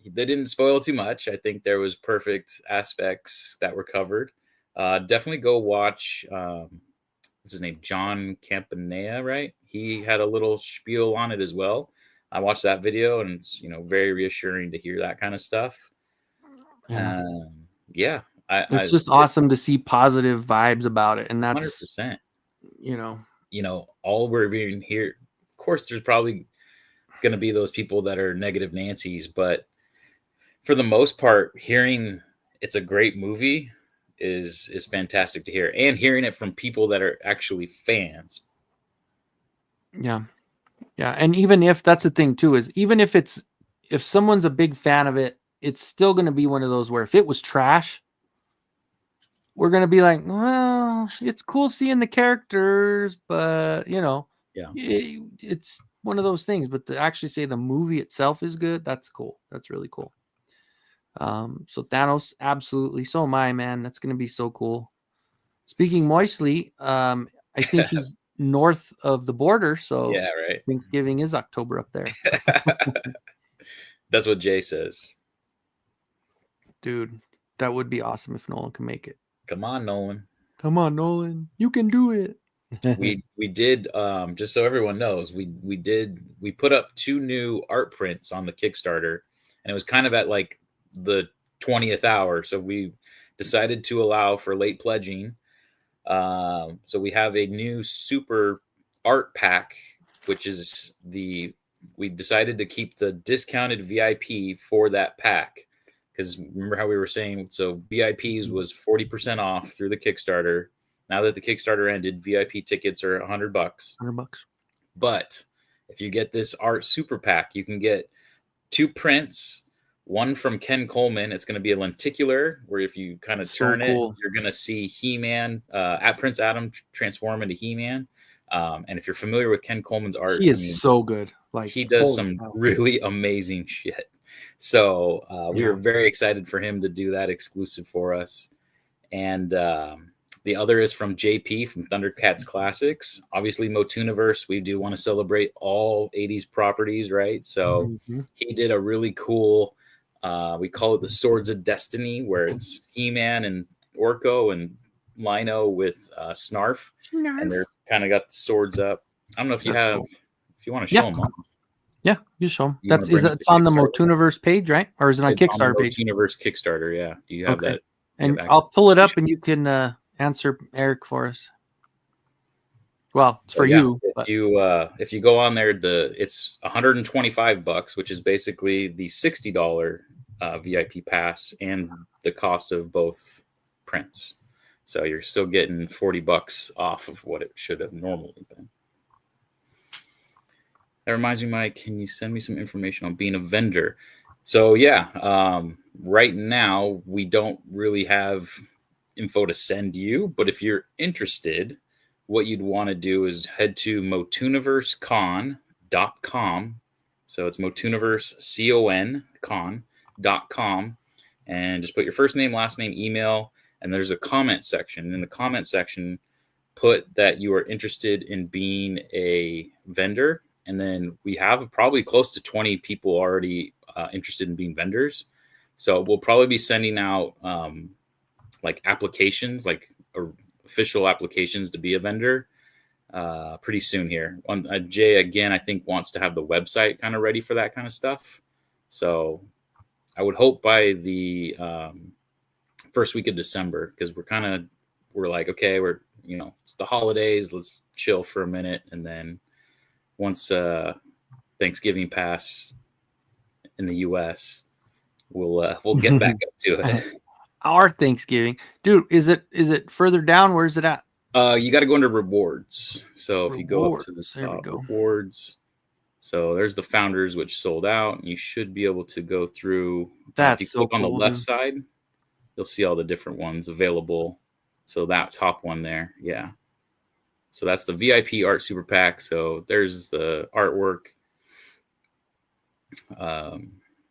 They didn't spoil too much. I think there was perfect aspects that were covered. Definitely go watch. What's his name? John Campanella, right? He had a little spiel on it as well. I watched that video, and it's very reassuring to hear that kind of stuff. Yeah, it's just awesome to see positive vibes about it, and that's 100%. All we're being here. Of course, there's probably going to be those people that are negative Nancy's, but for the most part, hearing it's a great movie is fantastic to hear, and hearing it from people that are actually fans. Yeah, and even if that's the thing too, is even if someone's a big fan of it, it's still going to be one of those where if it was trash, we're going to be like, well, it's cool seeing the characters, but it's one of those things. But to actually say the movie itself is good, that's cool. That's really cool. So Thanos, absolutely. So am I, man. That's going to be so cool. Speaking moistly, I think he's north of the border, so yeah, right. Thanksgiving is October up there. That's what Jay says. Dude, that would be awesome if Nolan can make it. Come on, Nolan. Come on, Nolan. You can do it. we did, just so everyone knows, we put up 2 new art prints on the Kickstarter, and it was kind of at like the 20th hour, so we decided to allow for late pledging. So we have a new super art pack, which is we decided to keep the discounted VIP for that pack, because remember how we were saying, so VIPs was 40% off through the Kickstarter. Now that the Kickstarter ended, VIP tickets are $100. $100. But if you get this art super pack, you can get 2 prints. One from Ken Coleman. It's going to be a lenticular, where if you kind of turn it, you're going to see He-Man, at Prince Adam transform into He-Man. And if you're familiar with Ken Coleman's art, he is so good. Like, he does some really amazing shit. So we were very excited for him to do that exclusive for us. And the other is from JP from Thundercats Classics. Obviously, Motuniverse, we do want to celebrate all 80s properties, right? So he did a really cool, we call it the Swords of Destiny, where it's He-Man and Orko and Lino with Snarf. And they're kind of got the swords up. I don't know if you if you want to show them. Yeah, you show them. It's on the Motuniverse page, right? Or is it on Kickstarter page? Motuniverse Kickstarter, yeah. Do you have that? And I'll pull it up and you can answer Eric for us. Well, it's for you. If you go on there, it's $125, which is basically the $60 VIP pass and the cost of both prints. So you're still getting $40 off of what it should have normally been. That reminds me, Mike, can you send me some information on being a vendor? So right now we don't really have info to send you, but if you're interested, what you'd want to do is head to motuniversecon.com. So it's motuniversecon.com, and just put your first name, last name, email, and there's a comment section. And in the comment section, put that you are interested in being a vendor. And then we have probably close to 20 people already interested in being vendors. So we'll probably be sending out like applications, like official applications to be a vendor pretty soon here. Jay, again, I think wants to have the website kind of ready for that kind of stuff. So I would hope by the first week of December, because we're like, okay, it's the holidays. Let's chill for a minute. And then once Thanksgiving pass in the U.S., we'll get back up to it. Our Thanksgiving, dude, is it further down? Where is it at? You got to go under rewards. So if you go up to the top, rewards, So there's the Founders, which sold out. You should be able to go through. If you That's so click on the cool, left dude. side, you'll see all the different ones available. So that top one there, yeah. So that's the VIP Art Super Pack. So there's the artwork.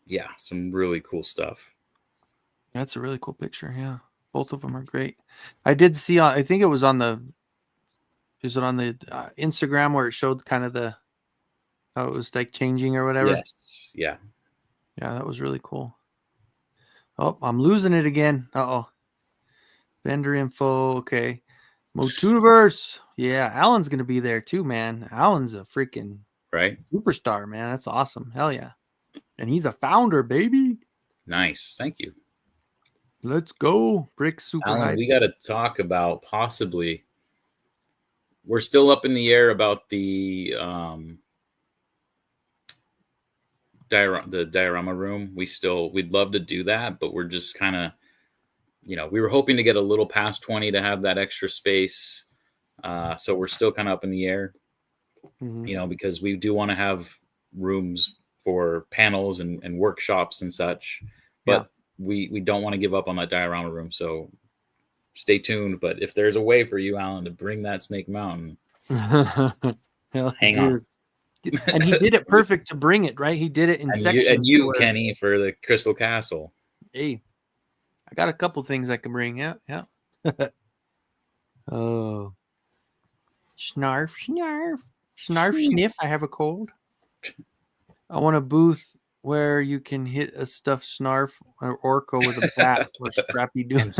Yeah, some really cool stuff. That's a really cool picture. Yeah, both of them are great. I did see. I think it was on the. Is it on the Instagram where it showed kind of the how it was like changing or whatever? Yes, yeah. Yeah, that was really cool. Oh, I'm losing it again. Uh-oh. Vendor info. Okay. Motuverse. Yeah, Alan's going to be there too, man. Alan's a freaking Right. superstar, man. That's awesome. Hell yeah. And he's a founder, baby. Nice. Thank you. Let's go. Brick super Alan, hype. we got to talk about possibly. We're still up in the air about the diorama room. We'd love to do that, but we're just kind of, we were hoping to get a little past 20 to have that extra space. So we're still kind of up in the air, because we do want to have rooms for panels and workshops and such, but we don't want to give up on that diorama room. So stay tuned. But if there's a way for you, Alan, to bring that Snake Mountain, hang on. And he did it perfect to bring it, right? He did it in sections. And you, Kenny, for the Crystal Castle. Hey, I got a couple things I can bring. Yeah. Oh. Snarf, sniff. I have a cold. I want a booth where you can hit a stuffed Snarf or Orko with a bat or Scrappy Doo.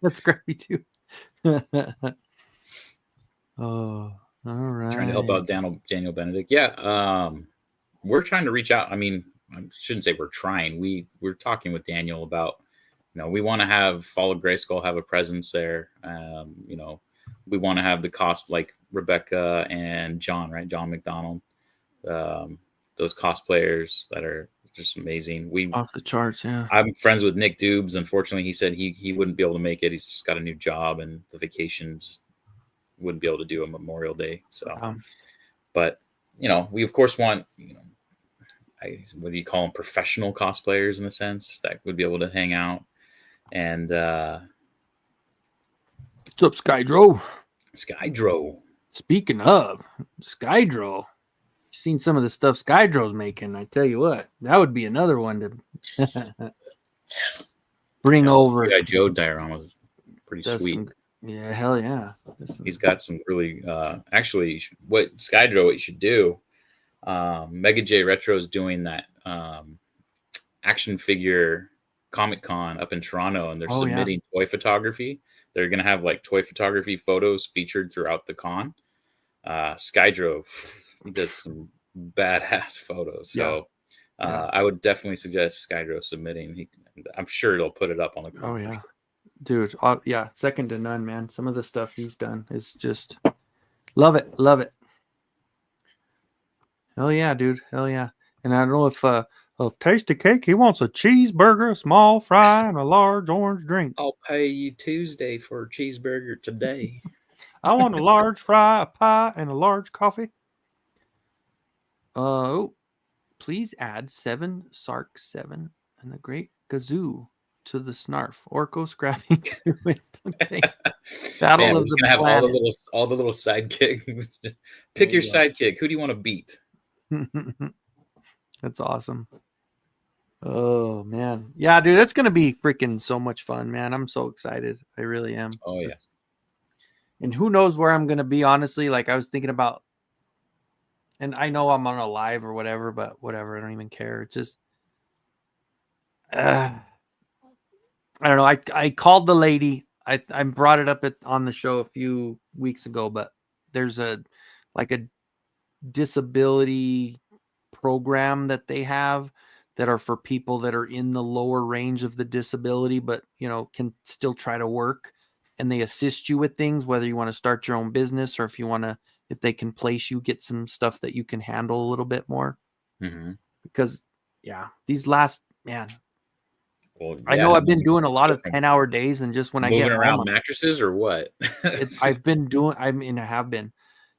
That's Scrappy too. Oh, all right. Trying to help out Daniel Benedict. Yeah. We're trying to reach out. I mean, I shouldn't say we're trying. We're talking with Daniel about, we want to have Fall of Grayskull have a presence there. We want to have the like Rebecca and John, right? John McDonald. Those cosplayers that are just amazing. Off the charts, yeah. I'm friends with Nick Dubes. Unfortunately, he said he wouldn't be able to make it. He's just got a new job, and the vacations wouldn't be able to do a Memorial Day. So, but we of course want what do you call them? Professional cosplayers in a sense that would be able to hang out. And what's up, Skydro? Speaking of Skydro, seen some of the stuff Skydro's making. I tell you what, that would be another one to bring over. G.I. Joe diorama is pretty sweet. Yeah, hell yeah. He's got some really actually what Skydro what you should do. Mega J Retro is doing that action figure Comic-Con up in Toronto, and they're submitting toy photography. They're going to have like toy photography photos featured throughout the con. Skydro, he does some badass photos. So I would definitely suggest Skydro submitting. I'm sure they'll put it up on the con. Oh, yeah. Dude, second to none, man. Some of the stuff he's done is just love it. Hell yeah, dude. Hell yeah. And I don't know if Tasty Cake, he wants a cheeseburger, a small fry, and a large orange drink. I'll pay you Tuesday for a cheeseburger today. I want a large fry, a pie, and a large coffee. Please add 7 Sark 7 and a Great Gazoo to the Snarf. Orko, Scrappy, Battle Man, of the have all the little sidekicks. Pick your sidekick. Who do you want to beat? That's awesome. Oh man, yeah, dude, that's gonna be freaking so much fun, man. I'm so excited. I really am. Oh yeah. And who knows where I'm gonna be? Honestly, like I was thinking about, and I know I'm on a live or whatever, but whatever. I don't even care. It's just, I don't know. I called the lady. I brought it up on the show a few weeks ago, but there's a disability program that they have that are for people that are in the lower range of the disability, but can still try to work, and they assist you with things, whether you want to start your own business or if they can place you, get some stuff that you can handle a little bit more. Because these last, man, I know I've been doing a lot of 10-hour days, and just when I get around mattresses or what? I have been.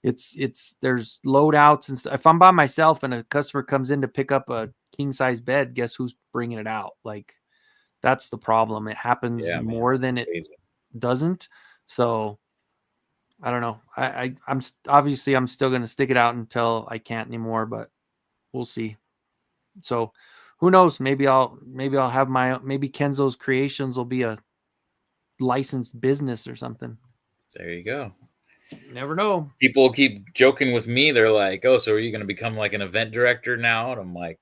There's loadouts and stuff. If I'm by myself and a customer comes in to pick up a king size bed, guess who's bringing it out? Like, that's the problem. It happens Yeah, man, more that's than it crazy. doesn't. So I don't know. I'm obviously I'm still going to stick it out until I can't anymore, but we'll see. So who knows? Maybe I'll have maybe Kenzo's Creations will be a licensed business or something. There you go. Never know. People keep joking with me. They're like, "Oh, so are you going to become like an event director now?" And I'm like,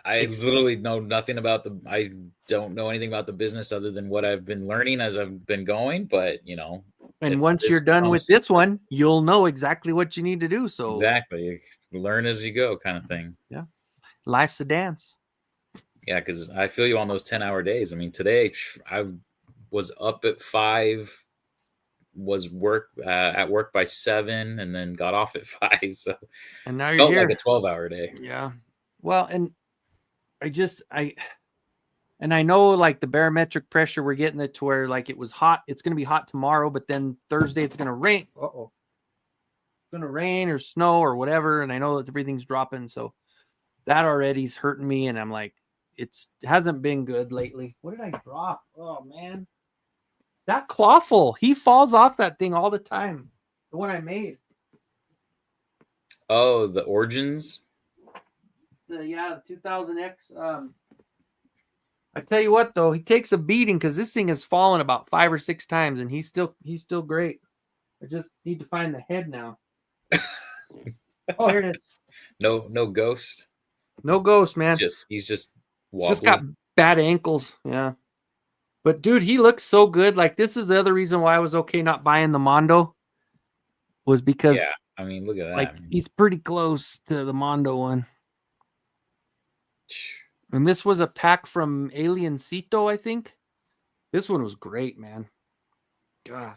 I literally know nothing about I don't know anything about the business other than what I've been learning as I've been going. But And if once you're this done with becomes this one, you'll know exactly what you need to do. So exactly, learn as you go, kind of thing. yeah, life's a dance. Yeah, because I feel you on those 10-hour days. I mean, today I was up at 5, was at work by 7, and then got off at 5. So And now you're felt here. like a 12-hour day. Yeah. Well, and I know like the barometric pressure we're getting it to where like it was hot. It's going to be hot tomorrow, but then Thursday it's going to rain. Uh-oh. It's going to rain or snow or whatever. And I know that everything's dropping. So that already's hurting me. And I'm like, it hasn't been good lately. What did I drop? Oh, man. That clawful. He falls off that thing all the time. The one I made. Oh, the Origins? The 2000X. I tell you what, though, he takes a beating because this thing has fallen about 5 or 6 times, and he's still great. I just need to find the head now. Oh, here it is. No ghost. No ghost, man. He's just wobbly. Just got bad ankles. Yeah. But dude, he looks so good. Like, this is the other reason why I was okay not buying the Mondo, was because I mean, look at that. Like, he's pretty close to the Mondo one. And this was a pack from Aliencito, I think. This one was great, man. God.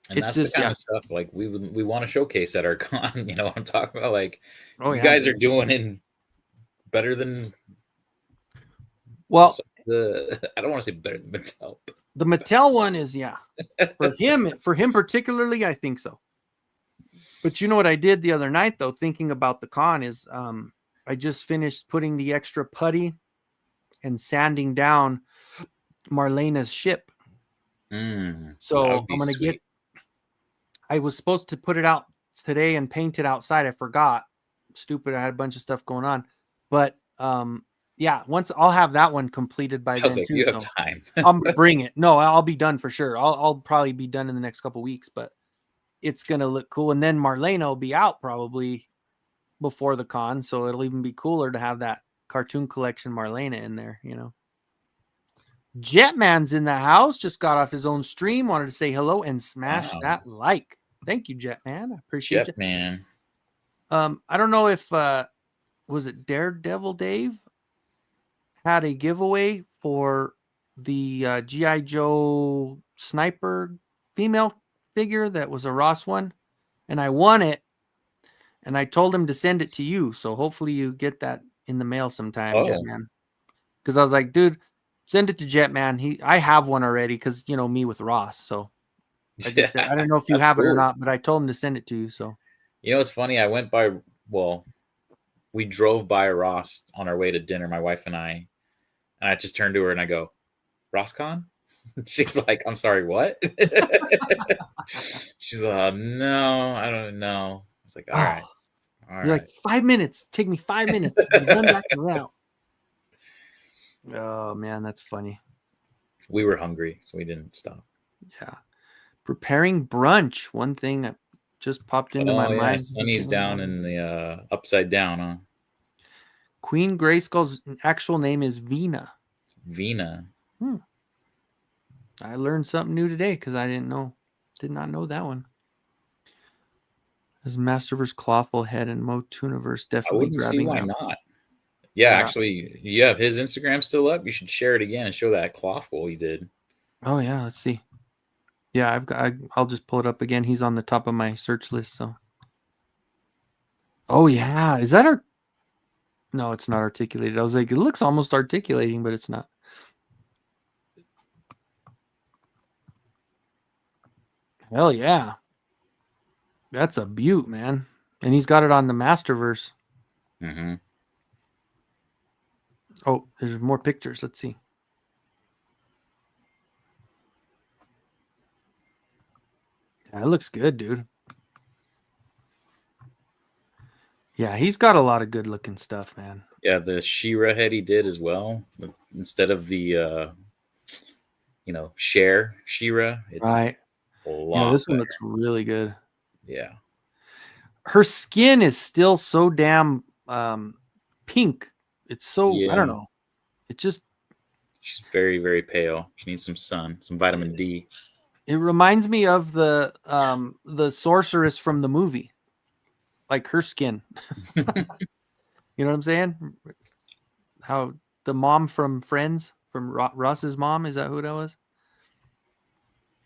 And that's the kind of stuff like we want to showcase at our con. You know what I'm talking about? Like, you guys are doing it better than. Well, I don't want to say better than Mattel. The Mattel one is for him particularly. I think so. But you know what I did the other night though, thinking about the con is I just finished putting the extra putty and sanding down Marlena's ship. So I'm gonna get. I was supposed to put it out today and paint it outside. I forgot. Stupid. I had a bunch of stuff going on, but yeah. Once I'll have that one completed by then too. You have time. I'll bring it. No, I'll be done for sure. I'll probably be done in the next couple of weeks, but it's gonna look cool. And then Marlena will be out probably before the con, so it'll even be cooler to have that cartoon collection Marlena in there. You know. Jetman's in the house. Just got off his own stream. Wanted to say hello and smash that like. Thank you, Jetman. I appreciate it. Jetman. I don't know if was it Daredevil Dave had a giveaway for the G.I. Joe sniper female figure that was a Ross one, and I won it, and I told him to send it to you. So hopefully you get that in the mail sometime, Jetman. Because I was like, dude, send it to Jetman. I have one already because you know me with Ross. So I just said, I don't know if you have it or not, but I told him to send it to you. So you know, it's funny. I went by. Well, we drove by Ross on our way to dinner, my wife and I just turned to her and I go, "RossCon?" She's like, "I'm sorry, what?" She's like, "No, I don't know." I was like, "All right." You're like, 5 minutes. Take me 5 minutes. Run back to route. Oh man, that's funny. We were hungry, so we didn't stop. Yeah. Preparing brunch. One thing that just popped into my mind. Sunny's down in the upside down, huh? Queen Grayskull's actual name is Vina. Vina. I learned something new today because I did not know that one. As Masterverse Clawful Head and Motuniverse definitely. I wouldn't see why not. Yeah, actually, you have his Instagram still up. You should share it again and show that Clawful he did. Oh yeah, let's see. Yeah, I'll just pull it up again. He's on the top of my search list. So. Oh yeah, is that our? No, it's not articulated. I was like, it looks almost articulating, but it's not. Hell yeah. That's a beaut, man. And he's got it on the Masterverse. Mm-hmm. Oh, there's more pictures. Let's see. That looks good, dude. Yeah, he's got a lot of good looking stuff, man. Yeah, the She-Ra head he did as well. Instead of the share She-Ra, it's Right. a Yeah, lot this one better. looks really good. Yeah. Her skin is still so damn pink. It's so, I don't Yeah. know. It just, She's very, very pale. She needs some sun, some vitamin D. it reminds me of the sorceress from the movie. Like her skin. You know what I'm saying? How the mom from Friends, from Ross's mom, is that who that was?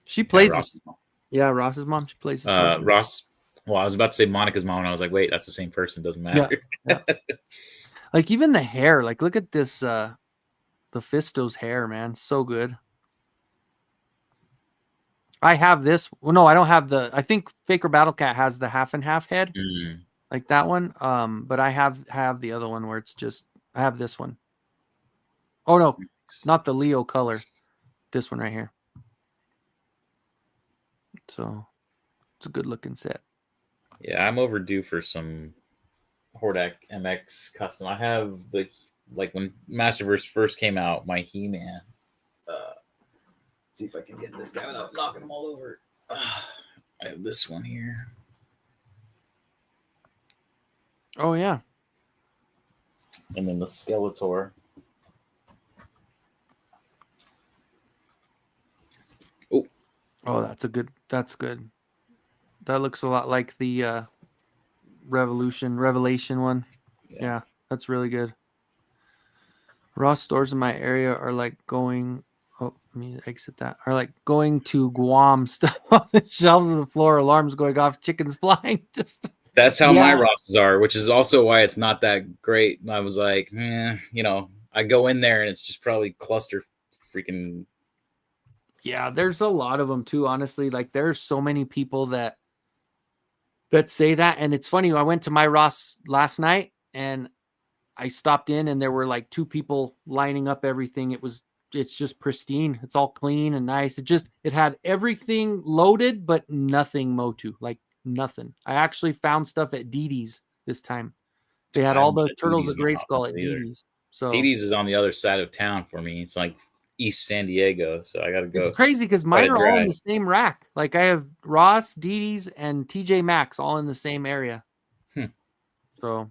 She Yeah, plays this. Ross's mom. Yeah, Ross's mom. She plays the sorceress. Ross. Well, I was about to say Monica's mom, and I was like, wait, that's the same person. Doesn't Yeah. matter. Yeah. Like even the hair. Like look at this. The Fisto's hair, man, so good. I have this. Well, no, I don't have the. I think Faker Battle Cat has the half and half head, Mm. like that one. But I have the other one where it's just. I have this one. Oh no, not the Leo color. This one right here. So it's a good looking set. Yeah, I'm overdue for some Hordak MX custom. I have when Masterverse first came out, my He-Man. See if I can get this guy without knocking him all over. I have this one here. Oh yeah. And then the Skeletor. Oh, that's good. That looks a lot like the Revelation one. Yeah, that's really good. Raw stores in my area are like going. Oh, let me exit that. Are like going to Guam stuff on the shelves of the floor, alarms going off, chickens flying. Just That's how my yeah. Rosses are, which is also why it's not that great. And I was like, I go in there and it's just probably cluster freaking. Yeah, there's a lot of them too, honestly. Like there's so many people that say that. And it's funny, I went to my Ross last night and I stopped in and there were like two people lining up everything. It's just pristine. It's all clean and nice. It had everything loaded, but nothing Motu, like nothing. I actually found stuff at Didi's this time. They had all the Turtles of Grayskull at Didi's. So Didi's is on the other side of town for me. It's like East San Diego. So I got to go. It's crazy because mine are all in the same rack. Like I have Ross, Didi's, and TJ Maxx all in the same area. So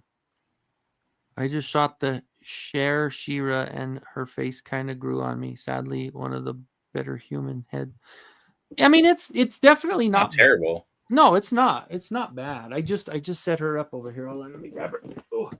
I just shot the Cher She-Ra and her face kind of grew on me. Sadly, one of the better human head. I mean, it's definitely not terrible. No, it's not. It's not bad. I just set her up over here. Hold on, let me grab her. Oh.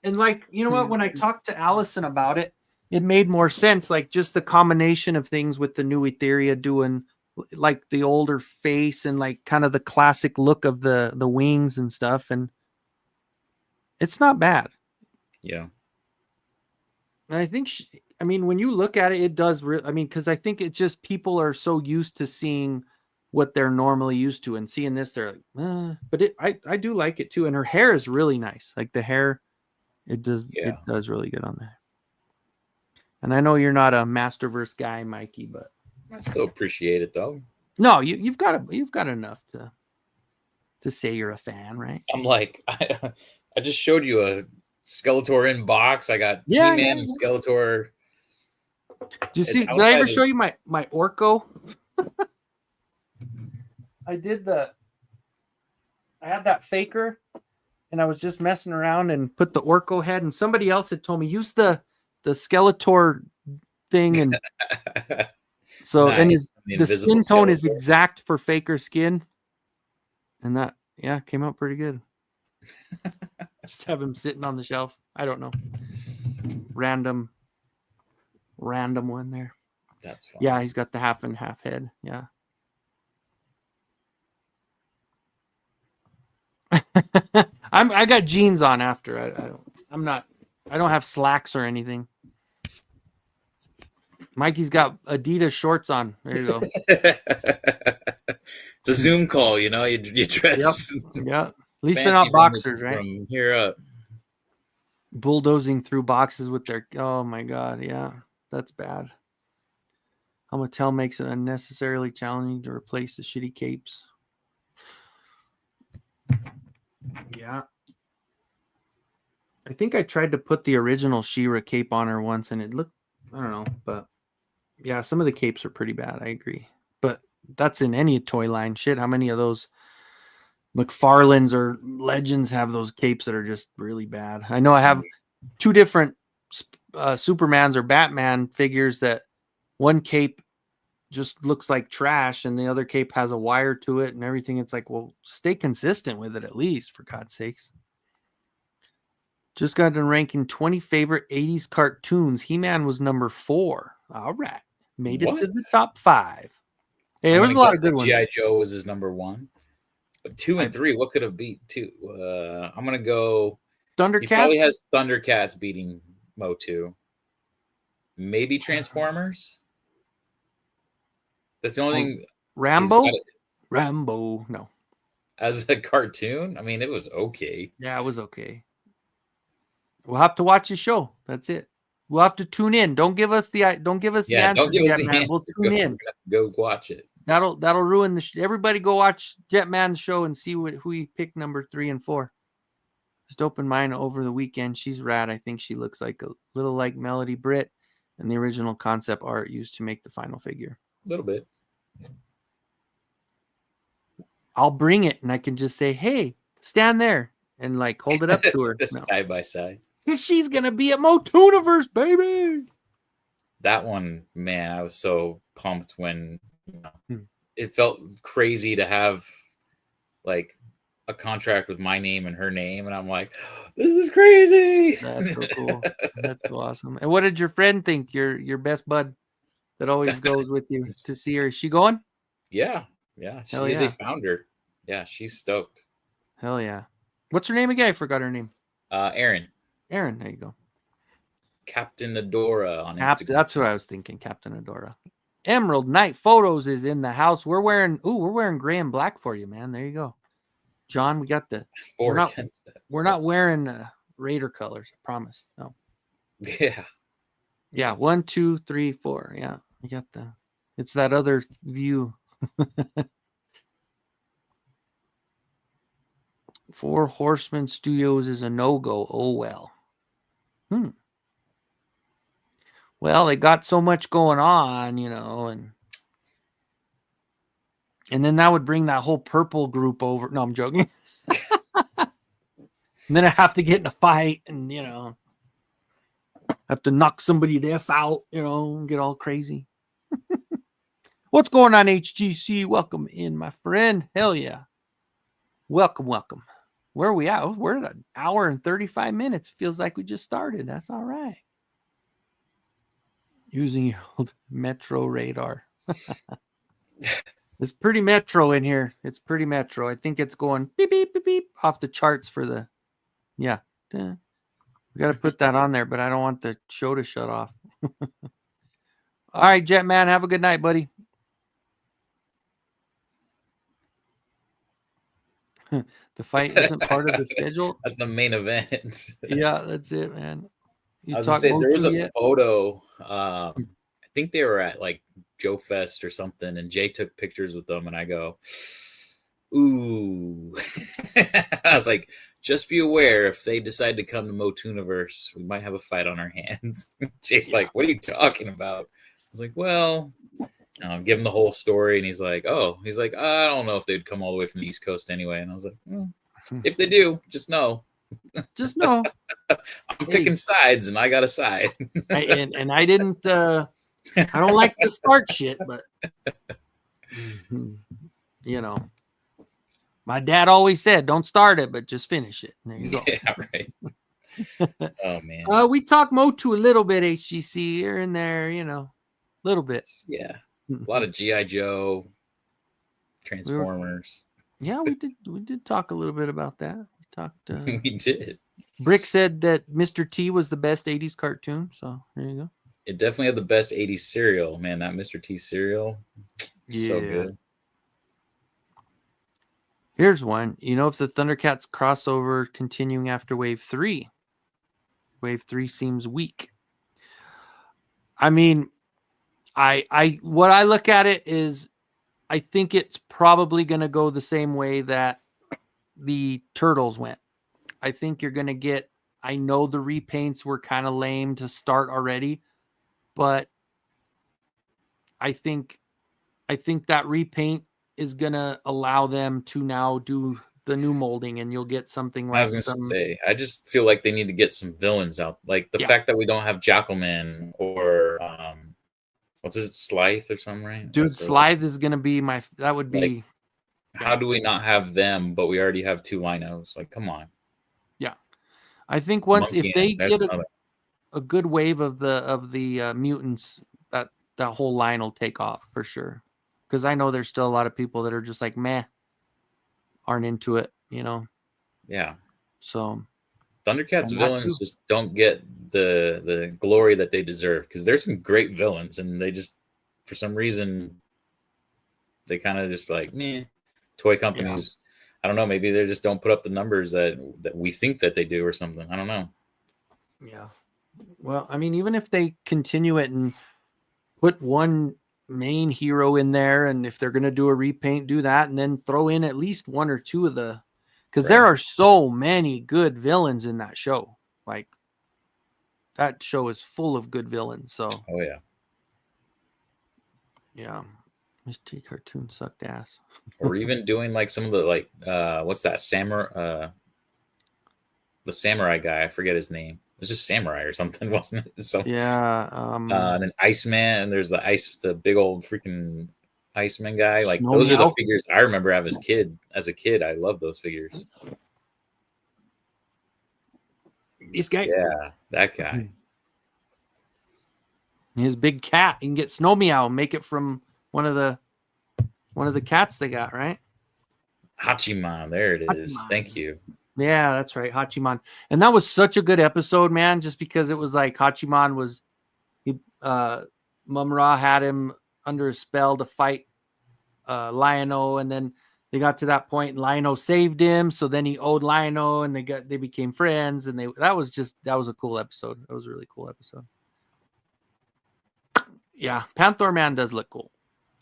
And like, you know what? When I talked to Allison about it, it made more sense. Like just the combination of things with the new Etheria doing like the older face and like kind of the classic look of the wings and stuff. And it's not bad. Yeah. And I think, when you look at it, it does. Because I think it's just people are so used to seeing what they're normally used to and seeing this, they're like, but I do like it too. And her hair is really nice. Like the hair, it does really good on there. And I know you're not a Masterverse guy, Mikey, but I still appreciate it though. No, you've got enough to say you're a fan, right? I'm like, I just showed you a Skeletor in box. I got He-Man and Skeletor. Do you see? Did I ever show you my Orko? I had that Faker, and I was just messing around and put the Orko head. And somebody else had told me use the Skeletor thing, and so nice. And the skin tone is exact for Faker skin, and that came out pretty good. Just have him sitting on the shelf. I don't know. Random one there. That's fun. Yeah, he's got the half and half head. Yeah. I got jeans on after. I don't have slacks or anything. Mikey's got Adidas shorts on. There you go. It's a Zoom call, you dress Yeah. At least they're fancy not boxers, right? from here up. Bulldozing through boxes with their. Oh my God, yeah, that's bad. Mattel makes it unnecessarily challenging to replace the shitty capes. Yeah. I think I tried to put the original She-Ra cape on her once, and it looked, I don't know, but yeah, some of the capes are pretty bad. I agree. But that's in any toy line. Shit, how many of those McFarlane's or Legends have those capes that are just really bad? I know I have two different Supermans or Batman figures that one cape just looks like trash and the other cape has a wire to it and everything. It's like, well, stay consistent with it at least, for God's sakes. Just got done ranking 20 favorite 80s cartoons. He-Man was number 4. All right. Made it to the top 5. Hey, there was a lot of good ones. G.I. Joe was his number 1. But 2 and 3, what could have beat 2? I'm going to go... Thundercats? He probably has Thundercats beating Motu. Maybe Transformers? That's the only thing... Rambo? Rambo, no. As a cartoon? I mean, it was okay. Yeah, it was okay. We'll have to watch the show. That's it. We'll have to tune in. Don't give us the answer. Don't give us the answer. We'll tune in. Go watch it. That'll ruin the. Everybody go watch Jetman's show and see who he picked number 3 and 4. Just opened mine over the weekend. She's rad. I think she looks like a little like Melody Britt and the original concept art used to make the final figure. A little bit. I'll bring it and I can just say, "Hey, stand there," and like hold it up to her. Side by side. Because she's gonna be at Motooniverse, baby. That one, man, I was so pumped when it felt crazy to have like a contract with my name and her name, and I'm like, this is crazy. That's so cool. That's so awesome. And what did your friend think? Your best bud that always goes with you to see her. Is she going? Yeah. She is a founder. Yeah, she's stoked. Hell yeah. What's her name again? I forgot her name. Erin. There you go. Captain Adora on Instagram. That's what I was thinking, Captain Adora. Emerald Night Photos is in the house. We're wearing gray and black for you, man. There you go. John, we got the we're not wearing Raider colors, I promise. No. Yeah, 1, 2, 3, 4. Yeah. We got it's that other view. 4 Horsemen Studios is a no-go. Oh well. Well, they got so much going on, and then that would bring that whole purple group over. No, I'm joking. And then I have to get in a fight and, have to knock somebody the F out, and get all crazy. What's going on, HGC? Welcome in, my friend. Hell yeah. Welcome. Where are we at? We're at 1 hour and 35 minutes. Feels like we just started. That's all right. Using your old Metro radar. It's pretty Metro in here. It's pretty Metro. I think it's going beep, beep, beep, beep off the charts for the, yeah. We got to put that on there, but I don't want the show to shut off. All right, Jetman, have a good night, buddy. The fight isn't part of the schedule. That's the main event. Yeah, that's it, man. I was gonna say there was a photo. I think they were at like Joe Fest or something, and Jay took pictures with them, and I go, ooh. I was like, just be aware if they decide to come to Motooniverse, we might have a fight on our hands. Jay's like, what are you talking about? I was like, well, give him the whole story, and he's like, I don't know if they'd come all the way from the East Coast anyway. And I was like, if they do, just know. Just know. I'm picking sides, and I got a side. and I didn't. I don't like to start shit, but my dad always said, "Don't start it, but just finish it." There you go. Yeah, right. Oh man. We talk Motu a little bit, HGC here and there, a little bit. Yeah. A lot of G.I. Joe, Transformers. We did talk a little bit about that. We talked. We did. Brick said that Mr. T was the best 80s cartoon. So there you go. it definitely had the best 80s cereal, man. That Mr. T cereal, so Yeah. good. Here's one. You know, if the Thundercats crossover continuing after Wave 3, Wave 3 seems weak. I mean, what I look at it is I think it's probably going to go the same way that the Turtles went. I think you're going to get, I know the repaints were kind of lame to start already, but I think that repaint is going to allow them to now do the new molding, and you'll get something I was like gonna some, say, I just feel like they need to get some villains out. Like the yeah, fact that we don't have Jackalman or what's his Slythe or something, right? dude, That's what, Slythe is going to be that would like, be, yeah, how do we not have them, but we already have two Linos? Like, come on. yeah. I think once, if Monkey they and that's get another. a good wave of the mutants, that whole line will take off for sure. Because I know there's still a lot of people that are just like meh, aren't into it, you know. Yeah. So Thundercats and that villains too. just don't get the glory that they deserve because there's some great villains and they just for some reason they kind of just like meh. Toy Yeah, companies, I don't know, maybe they just don't put up the numbers that we think that they do or something. I don't know. yeah. Well, I mean, even if they continue it and put one main hero in there, and if they're gonna do a repaint, do that, and then throw in at least one or two of the, because there Right. are so many good villains in that show. Like that show is full of good villains. So Oh yeah. yeah, Mr. Cartoon sucked ass. Or even doing like some of the like what's that samurai the samurai guy, I forget his name. It was just samurai or something, wasn't it? So Yeah, and then Iceman, and there's the big old freaking Iceman guy. Like Snow those are the Meow. figures I remember as kid. As a kid, I love those figures. This guy, Yeah, that guy. his big cat. You can get Snow Meow, make it from one of the cats they got, right? Hachiman, there it is. Hachiman. Thank you. Yeah, that's right, Hachiman. And that was such a good episode, man. Just because it was like Hachiman was, he, Mum-Ra had him under a spell to fight Lion-O, and then they got to that point, and Lion-O saved him. So then he owed Lion-O, and they became friends, and that was a cool episode. That was a really cool episode. Yeah, Panther Man does look cool.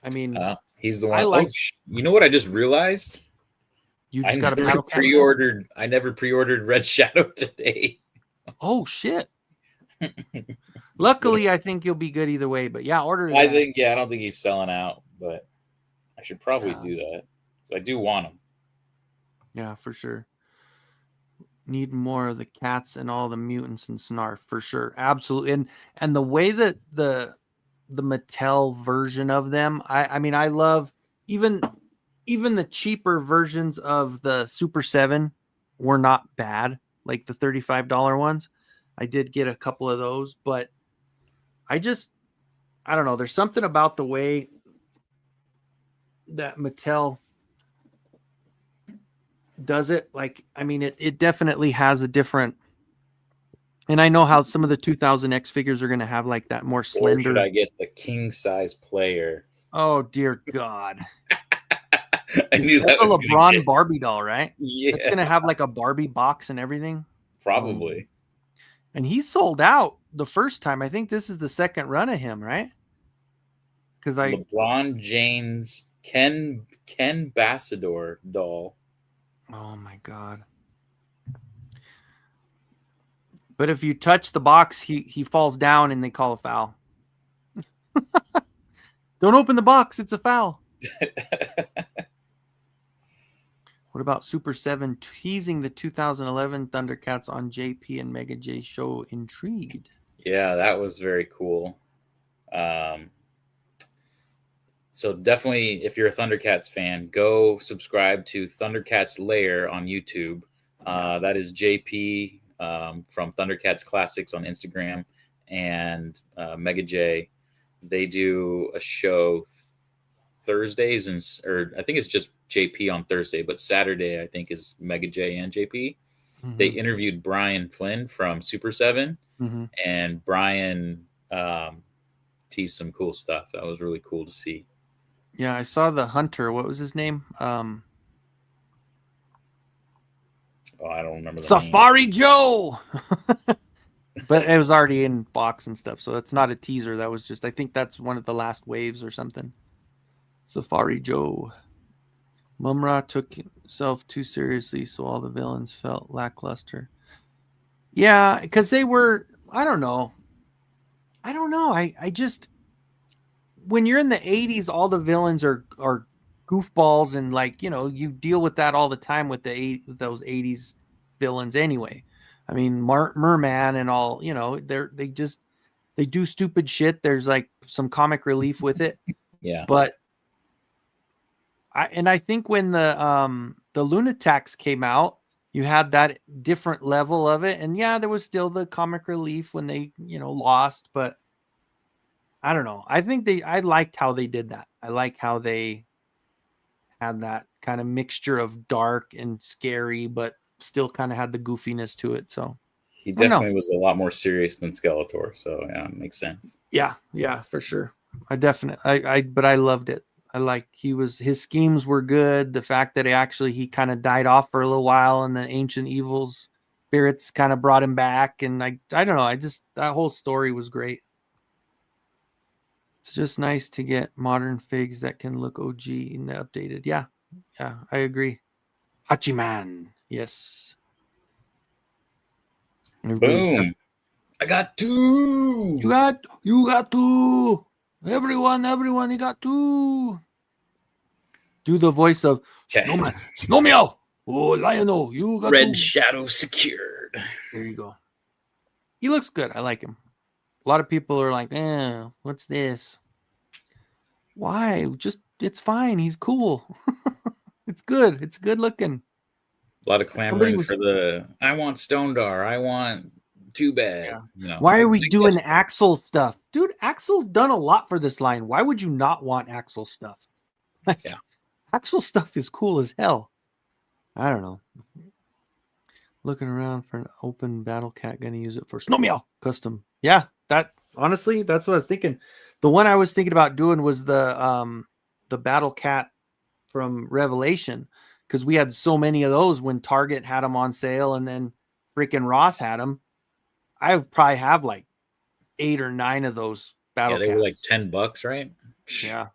I mean, He's the I one. like. You know what I just realized? You I just got a never battle cat. pre-ordered. I never pre-ordered Red Shadow today. Oh shit! Luckily, I think you'll be good either way. But yeah, order that. I think, yeah, I don't think he's selling out, but I should probably Yeah. do that because I do want him. Yeah, for sure. Need more of the cats and all the mutants and Snarf for sure. Absolutely. And the way that the Mattel version of them, I mean, I love even the cheaper versions of the Super 7 were not bad, like the $35 ones. I did get a couple of those, but I don't know. There's something about the way that Mattel does it. Like, I mean, it definitely has a different, and I know how some of the 2000X figures are going to have like that more Or should slender. I get the king size player? Oh, dear God. I knew That's that a was going to LeBron get. Barbie doll, right? It's Yeah, going to have like a Barbie box and everything. probably. And he sold out the first time. I think this is the second run of him, right? Because LeBron James Ken Bassador doll. oh my God. But if you touch the box, he falls down and they call a foul. Don't open the box. It's a foul. What about Super 7 teasing the 2011 Thundercats on JP and Mega J show? Intrigued. Yeah, that was very cool. So definitely, if you're a Thundercats fan, go subscribe to Thundercats Lair on YouTube. That is JP from Thundercats Classics on Instagram and Mega J. They do a show Thursdays or I think it's just JP on Thursday, but Saturday I think is Mega J and JP. They interviewed Brian Flynn from Super 7, Mm-hmm. and Brian tease some cool stuff. That was really cool to see. Yeah, I saw the hunter. What was his name? Oh, I don't remember the name. Safari Joe. But it was already in box and stuff, so it's not a teaser. That was just, I think that's one of the last waves or something. Safari Joe. Mumra took himself too seriously, so all the villains felt lackluster. Yeah, because they were, I don't know. I just, when you're in the 80s, all the villains are goofballs, and like, you deal with that all the time with those 80s villains anyway. I mean, Merman and all, they do stupid shit. There's like some comic relief with it. Yeah. But I think when the Lunatics came out, you had that different level of it. And yeah, there was still the comic relief when they, lost, but I don't know. I think I liked how they did that. I like how they had that kind of mixture of dark and scary, but still kind of had the goofiness to it. So he definitely was a lot more serious than Skeletor. So yeah, it makes sense. Yeah, for sure. But I loved it. I like his schemes were good. The fact that he kind of died off for a little while, and the ancient evils spirits kind of brought him back. And I don't know. That whole story was great. It's just nice to get modern figs that can look OG and updated. Yeah, I agree. Hachiman, yes. Boom! I got 2. You got 2. Everyone, you got 2. Do the voice of Snowman. Snowmeow. Oh, Lionel, you got Red 2. Shadow secured. There you go. He looks good. I like him. A lot of people are like, what's this? Why? It's fine. He's cool. It's good. It's good looking. A lot of clamoring for I want Stondar. I want Too Bad. Yeah. Why are we doing Axel stuff? Dude, Axel done a lot for this line. Why would you not want Axel stuff? Yeah. Axel stuff is cool as hell. I don't know. Looking around for an open battle cat. Gonna use it for Snowmeow custom. Yeah, honestly, that's what I was thinking. The one I was thinking about doing was the battle cat from Revelation, because we had so many of those when Target had them on sale, and then freaking Ross had them. I probably have like 8 or 9 of those battle cats. They were like $10, right? Yeah.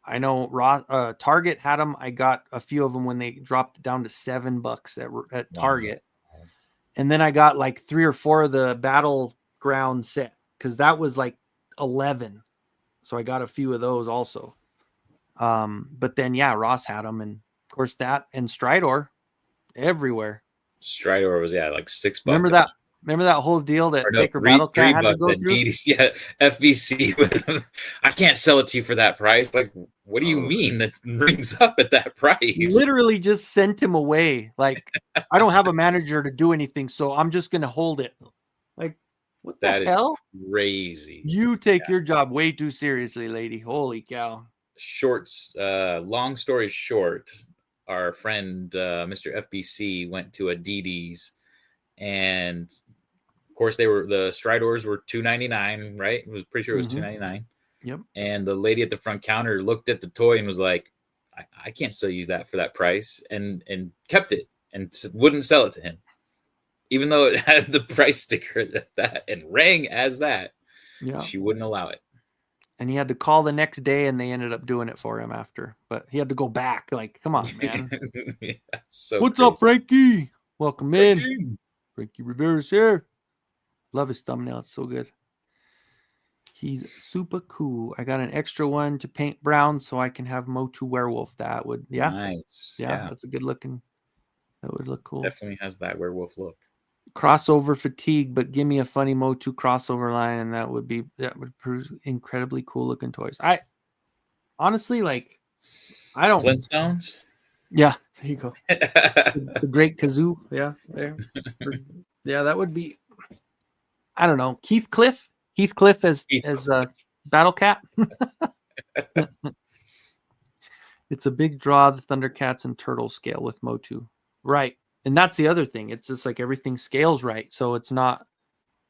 I know Target had them. I got a few of them when they dropped down to $7 at Target. Wow. And then I got like 3 or 4 of the Battleground set, because that was like 11. So I got a few of those also. But then, Ross had them. And of course that and Stridor everywhere. Stridor was, like $6. Remember that whole deal that Baker Battle Cat had to go through? DDC, FBC. I can't sell it to you for that price. Like, what do you mean that rings up at that price? Literally just sent him away. Like, I don't have a manager to do anything, so I'm just going to hold it. Like, what the hell? That is crazy. You take your job way too seriously, lady. Holy cow. Shorts, long story short, our friend Mr. FBC went to a DD's, and of course the Stridors were $2.99, right? I was pretty sure it was $2.99. Yep. And the lady at the front counter looked at the toy and was like, I can't sell you that for that price, and kept it and wouldn't sell it to him, even though it had the price sticker that and rang as that. Yeah, she wouldn't allow it. And he had to call the next day, and they ended up doing it for him after. But he had to go back. Like, come on, man. What's up, Frankie? Welcome in. Frankie Rivera's here. Love his thumbnail. It's so good. He's super cool. I got an extra one to paint brown so I can have Motu Werewolf. That would, nice. Yeah, that's a good looking. That would look cool. Definitely has that werewolf look. Crossover fatigue, but give me a funny Motu crossover line, and that would prove incredibly cool looking toys. I honestly I don't Flintstones. Yeah, there you go. the Great Kazoo. Yeah, there. Yeah, that would be. I don't know. Heathcliff as a battle cat. It's a big draw. The Thundercats and Turtles scale with Motu, right? And that's the other thing. It's just like everything scales right, so it's not.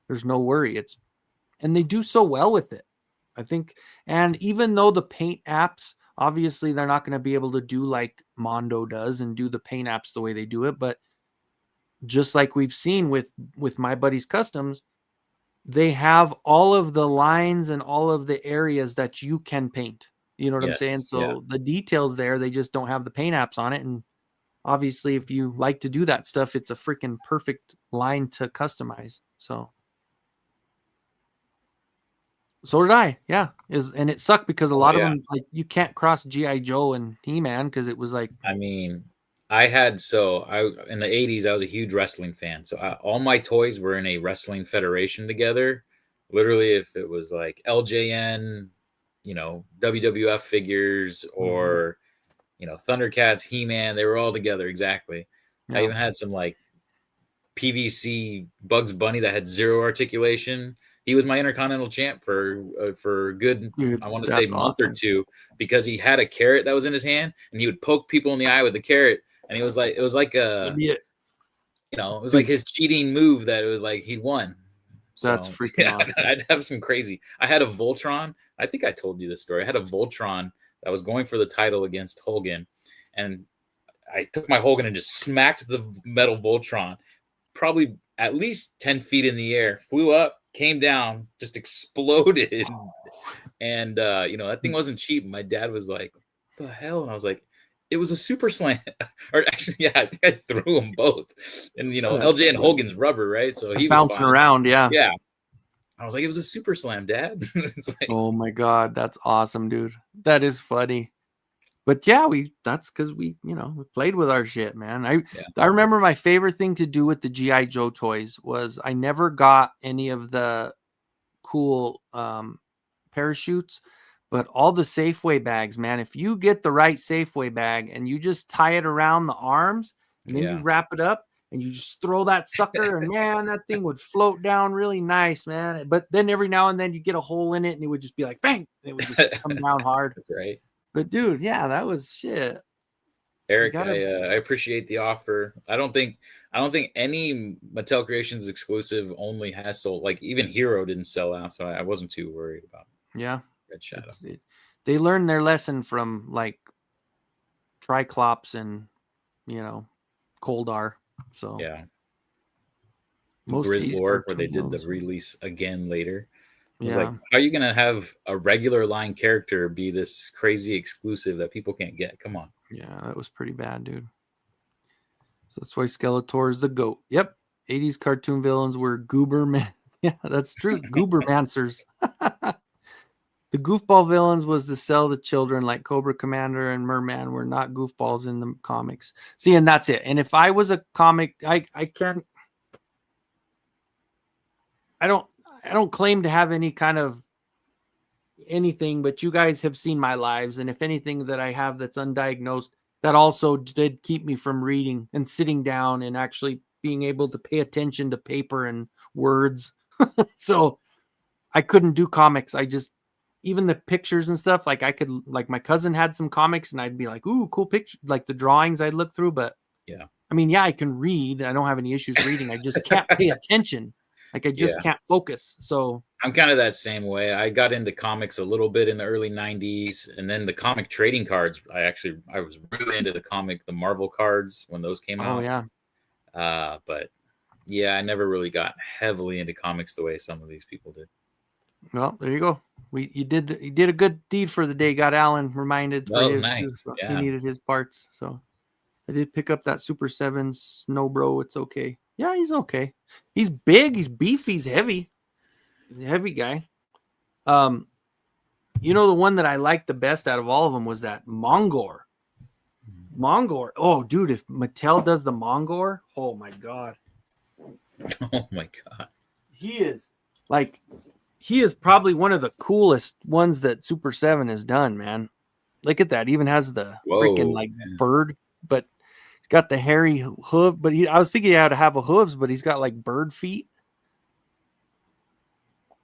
There's no worry. It's and they do so well with it. I think, and even though the paint apps, obviously they're not going to be able to do like Mondo does and do the paint apps the way they do it, but just like we've seen with My Buddy's Customs, they have all of the lines and all of the areas that you can paint. You know what I'm saying? Yes, yeah. So the details there, they just don't have the paint apps on it. And obviously, if you like to do that stuff, it's a freaking perfect line to customize. So did I. Yeah. And it sucked because a Oh, lot of yeah. them, like, you can't cross G.I. Joe and He-Man because it was like, I mean, I in the 80s, I was a huge wrestling fan. So all my toys were in a wrestling federation together. Literally, if it was like LJN, WWF figures, or, Thundercats, He-Man, they were all together. Exactly. I yeah. even had some like PVC Bugs Bunny that had zero articulation. He was my Intercontinental champ for a good, Dude, I want to say, month or awesome. two, because he had a carrot that was in his hand, and he would poke people in the eye with the carrot, and it was like it was like his cheating move that it was like he'd won. That's So freaking awesome. I'd have some crazy. I had a Voltron. I think I told you this story. I had a Voltron that was going for the title against Hogan, and I took my Hogan and just smacked the metal Voltron, probably at least 10 feet in the air, flew up, came down, just exploded. And, that thing wasn't cheap. My dad was like, "What the hell?" And I was like, "It was a super slam." Or actually, yeah, I think I threw them both. And, LJ and Hogan's rubber, right? So he was bouncing fine. around. Yeah. Yeah. I was like, "It was a super slam, Dad." It's like, Oh my God. That's awesome, dude. That is funny. But yeah, that's because we played with our shit, man. I remember my favorite thing to do with the G.I. Joe toys was I never got any of the cool parachutes, but all the Safeway bags, man. If you get the right Safeway bag and you just tie it around the arms and then you wrap it up and you just throw that sucker, and man, that thing would float down really nice, man. But then every now and then you get a hole in it and it would just be like bang, and it would just come down hard. right. But dude, yeah, that was shit. Eric, I appreciate the offer. I don't think any Mattel Creations exclusive only has sold. Like even Hero didn't sell out, so I wasn't too worried about. Yeah, Red Shadow. They learned their lesson from like Triclops and Coldar. So yeah, most Grizzlor, where they did the release again later. I was like, Yeah. how are you gonna have a regular line character be this crazy exclusive that people can't get? Come on. Yeah, that was pretty bad, dude. So that's why Skeletor is the GOAT. Yep. 80s cartoon villains were Gooberman. Yeah, that's true. Goobermancers. The goofball villains was to sell the children, like Cobra Commander and Merman were not goofballs in the comics. See, and that's it. And if I was a comic, I don't claim to have any kind of anything, but you guys have seen my lives, and if anything that I have that's undiagnosed, that also did keep me from reading and sitting down and actually being able to pay attention to paper and words. So I couldn't do comics. Even the pictures and stuff, like my cousin had some comics and I'd be like, ooh, cool picture, like the drawings I'd look through. But yeah, I mean, yeah, I can read. I don't have any issues reading. I just can't pay attention. Like I just can't focus. So I'm kind of that same way. I got into comics a little bit in the early 90s, and then the comic trading cards. I was really into the Marvel cards when those came out. Oh yeah. But yeah, I never really got heavily into comics the way some of these people did. Well, there you go. You did a good deed for the day. Got Alan reminded for his nice. too, so he needed his parts. So I did pick up that Super 7 Snow Bro. It's okay. Yeah, he's okay. He's big. He's beefy. He's heavy. He's a heavy guy. The one that I liked the best out of all of them was that Mongor. Mongor. Oh, dude, if Mattel does the Mongor, oh my god. Oh my god. He is probably one of the coolest ones that Super 7 has done, man. Look at that. He even has the freaking bird, but he's got the hairy hoof. But I was thinking he had to have a hooves, but he's got like bird feet.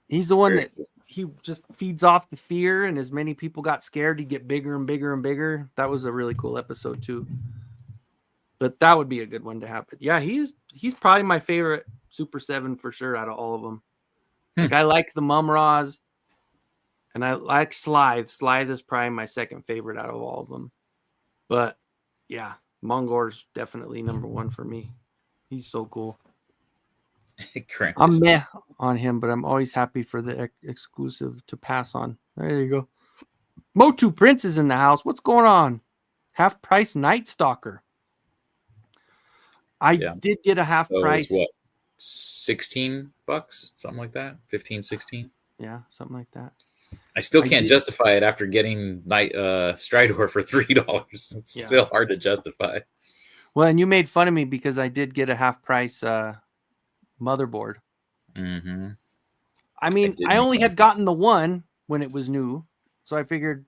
He's the one that he just feeds off the fear, and as many people got scared, he'd get bigger and bigger and bigger. That was a really cool episode too. But that would be a good one to have. But yeah, he's probably my favorite Super 7 for sure out of all of them. Like I like the Mumras, and I like Slythe. Slythe is probably my second favorite out of all of them. But yeah, Mongor's definitely number one for me. He's so cool. I'm Krampus. meh on him, but I'm always happy for the exclusive to pass on. There you go. Motu Prince is in the house. What's going on? Half price Night Stalker. I did get a half price. What? $16, something like that. 15, 16. Yeah, something like that. I still can't justify it after getting Stridor for $3. It's still hard to justify. Well, and you made fun of me because I did get a half price motherboard. Mm-hmm. I mean, I only had gotten the one when it was new, so I figured,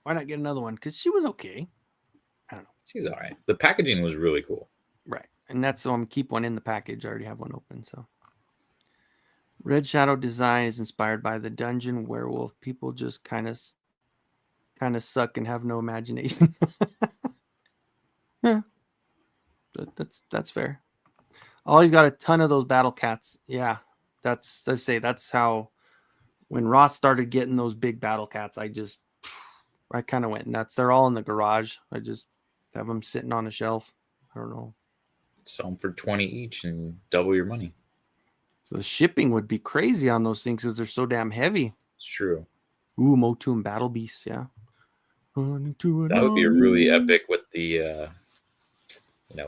why not get another one? Because she was okay. I don't know. She's all right. The packaging was really cool. Right, and that's so I'm gonna keep one in the package. I already have one open. So, Red Shadow design is inspired by the dungeon werewolf. People just kind of suck and have no imagination. Yeah, that's fair. Oh, he's got a ton of those battle cats. Yeah, let's say that's how when Ross started getting those big battle cats, I kind of went nuts. They're all in the garage. I just have them sitting on a shelf. I don't know. Sell them for 20 each and double your money. So the shipping would be crazy on those things because they're so damn heavy. It's true. Ooh, Motu and Battle Beasts, yeah. That would be really epic with the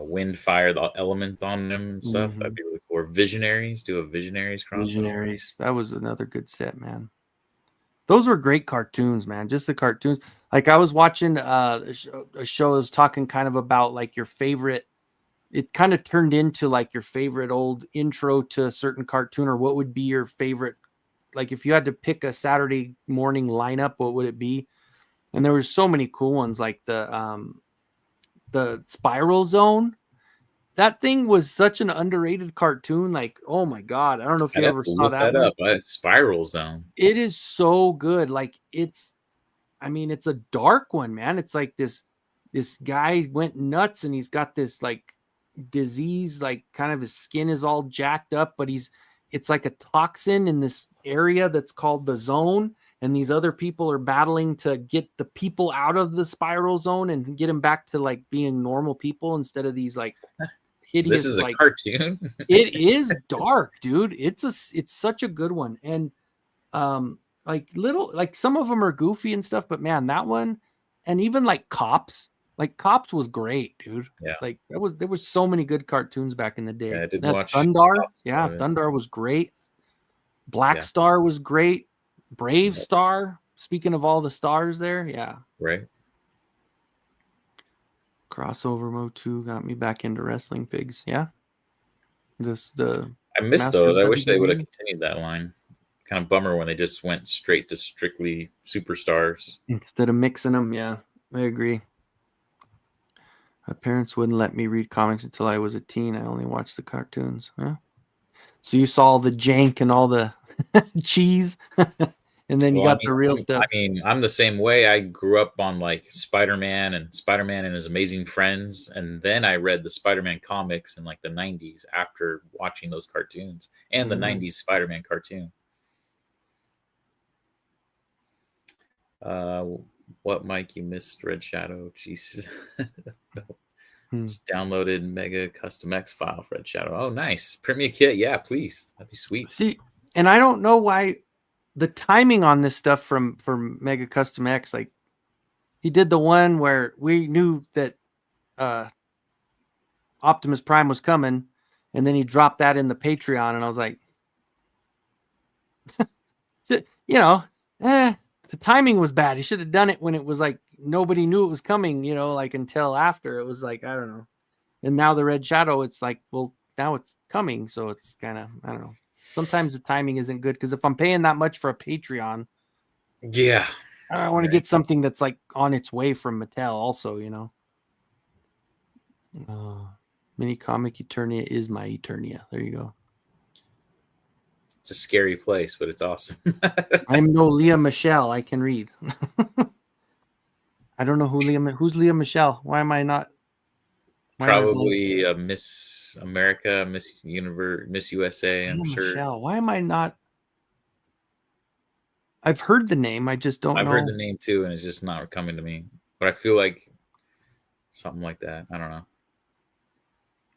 wind, fire, the element on them and stuff. That'd be really cool. Or Visionaries, do a Visionaries crossover. Visionaries, that was another good set, man. Those were great cartoons, man. Just the cartoons. Like I was watching a show that was talking kind of about like your favorite. It kind of turned into like your favorite old intro to a certain cartoon, or what would be your favorite. Like if you had to pick a Saturday morning lineup, what would it be? And there were so many cool ones, like the Spiral Zone. That thing was such an underrated cartoon. Like, oh my god, I don't know if you ever saw that one. Spiral Zone. It is so good. Like it's a dark one, man. It's like this guy went nuts and he's got this like disease, like kind of his skin is all jacked up, but it's like a toxin in this area that's called the zone. And these other people are battling to get the people out of the spiral zone and get them back to like being normal people instead of these like hideous. This is like, a cartoon. It is dark, dude. It's such a good one. And like some of them are goofy and stuff, but man, that one, and even like Cops was great, dude. Yeah. Like there was so many good cartoons back in the day. Yeah, I did watch Thundar. Yeah, Thundar was great. Black Star was great. Brave Star. Speaking of all the stars there, yeah. Right. Crossover Mode 2 got me back into wrestling pigs. Yeah. I missed those. I wish they would have continued that line. Kind of bummer when they just went straight to strictly superstars instead of mixing them. Yeah, I agree. My parents wouldn't let me read comics until I was a teen. I only watched the cartoons. Huh? So you saw all the jank and all the cheese. And then you got the real stuff. I mean, I'm the same way. I grew up on like Spider-Man and His Amazing Friends. And then I read the Spider-Man comics in like the 90s after watching those cartoons and the 90s Spider-Man cartoon. What, Mike? You missed Red Shadow? Jeez. Just downloaded Mega Custom X file for Red Shadow. Oh, nice. Print me a kit. Yeah, please. That'd be sweet. See, and I don't know why the timing on this stuff from Mega Custom X, like he did the one where we knew that Optimus Prime was coming, and then he dropped that in the Patreon, and I was like, the timing was bad. He should have done it when it was like nobody knew it was coming, like until after. It was like, I don't know. And now the Red Shadow, it's like, well, now it's coming, so it's kind of, I don't know. Sometimes the timing isn't good because if I'm paying that much for a Patreon, I want to get something that's like on its way from Mattel also, Mini Comic Eternia is my Eternia. There you go. It's a scary place, but it's awesome. I'm no Leah Michelle. I can read. I don't know who's Leah Michelle. Why am I not? Probably a Miss America, Miss Universe, Miss USA. I'm sure. Michelle. Why am I not? I've heard the name. I just don't I've know. heard the name too, and it's just not coming to me. But I feel like something like that. I don't know.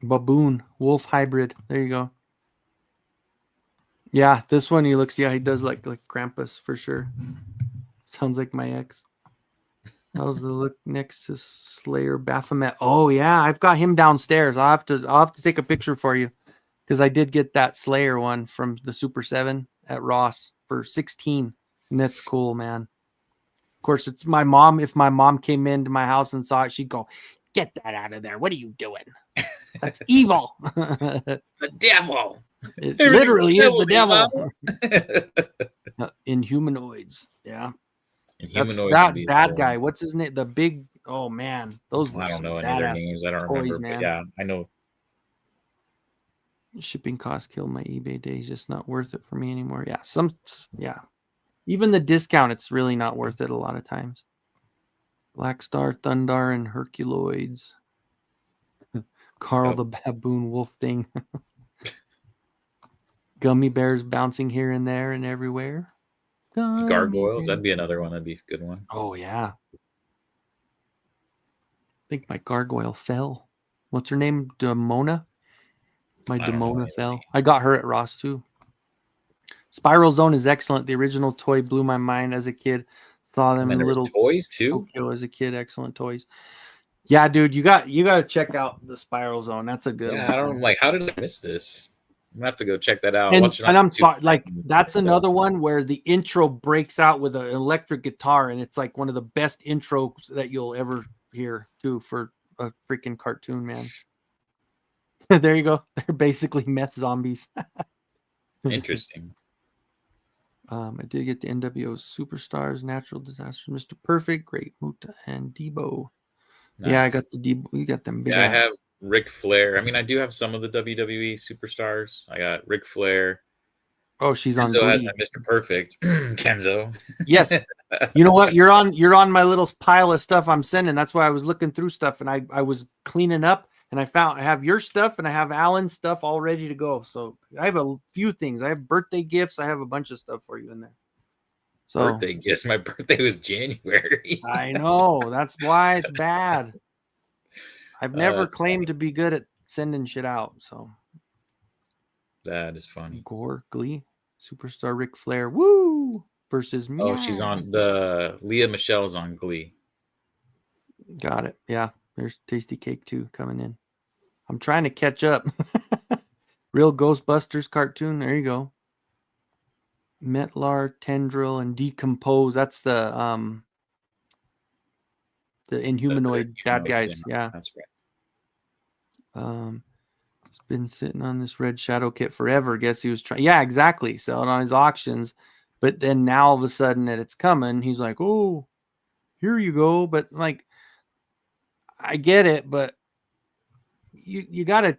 Baboon wolf hybrid. There you go. Yeah, this one he looks. Yeah, he does like Krampus for sure. Sounds like my ex. How's the look next to Slayer Baphomet? Oh yeah, I've got him downstairs. I'll have to take a picture for you because I did get that Slayer one from the Super 7 at Ross for 16. And that's cool, man. Of course, it's my mom. If my mom came into my house and saw it, she'd go, "Get that out of there. What are you doing? That's evil." It's the devil. It Everything's literally is the devil. Mama. In humanoids. Yeah. And That's humanoids would that be bad cool. guy. What's his name? The big. Oh man, those were I don't some know any of their badass names. I don't toys, remember, man. but yeah, I know. Shipping costs killed my eBay days. Just not worth it for me anymore. Yeah. Even the discount, it's really not worth it a lot of times. Black Star, Thundar, and Herculoids. Carl the Baboon Wolf thing. Gummy bears bouncing here and there and everywhere. Gargoyles, that'd be another one. That'd be a good one. Oh yeah. I think my gargoyle fell. What's her name? Demona? My Demona fell. I got her at Ross too. Spiral Zone is excellent. The original toy blew my mind as a kid. Saw them in little toys too. Tokyo as a kid. Excellent toys. Yeah, dude, you got to check out the Spiral Zone. That's a good one. I don't like. How did I miss this? I'm gonna have to go check that out. And I'm sorry, like that's another one where the intro breaks out with an electric guitar, and it's like one of the best intros that you'll ever hear too for a freaking cartoon, man. There you go. They're basically meth zombies. Interesting. I did get the NWO Superstars, Natural Disaster, Mr. Perfect, Great Muta, and Debo. Nice. Yeah, I got the Debo. You got them big. Yeah, I have Ric Flair. I mean, I do have some of the WWE Superstars. I got Ric Flair. Oh, she's Kenzo on Glee. has my Mr. Perfect. Kenzo. Yes. You know what? You're on my little pile of stuff I'm sending. That's why I was looking through stuff, and I was cleaning up, and I have your stuff, and I have Alan's stuff all ready to go. So I have a few things. I have birthday gifts. I have a bunch of stuff for you in there. So birthday gifts. My birthday was January. I know. That's why it's bad. I've never claimed to be good at sending shit out. So that is funny. Gore, Glee, Superstar Ric Flair, woo! Versus me. Oh, she's on the Leah Michelle's on Glee. Got it. Yeah. There's Tasty Cake 2 coming in. I'm trying to catch up. Real Ghostbusters cartoon. There you go. Metlar, Tendril, and Decompose. That's the Inhumanoid bad guys. Yeah. That's right. He's been sitting on this Red Shadow kit forever. Guess he was trying. Yeah, exactly. Selling on his auctions. But then now all of a sudden that it's coming, he's like, oh, here you go. But like, I get it, but you gotta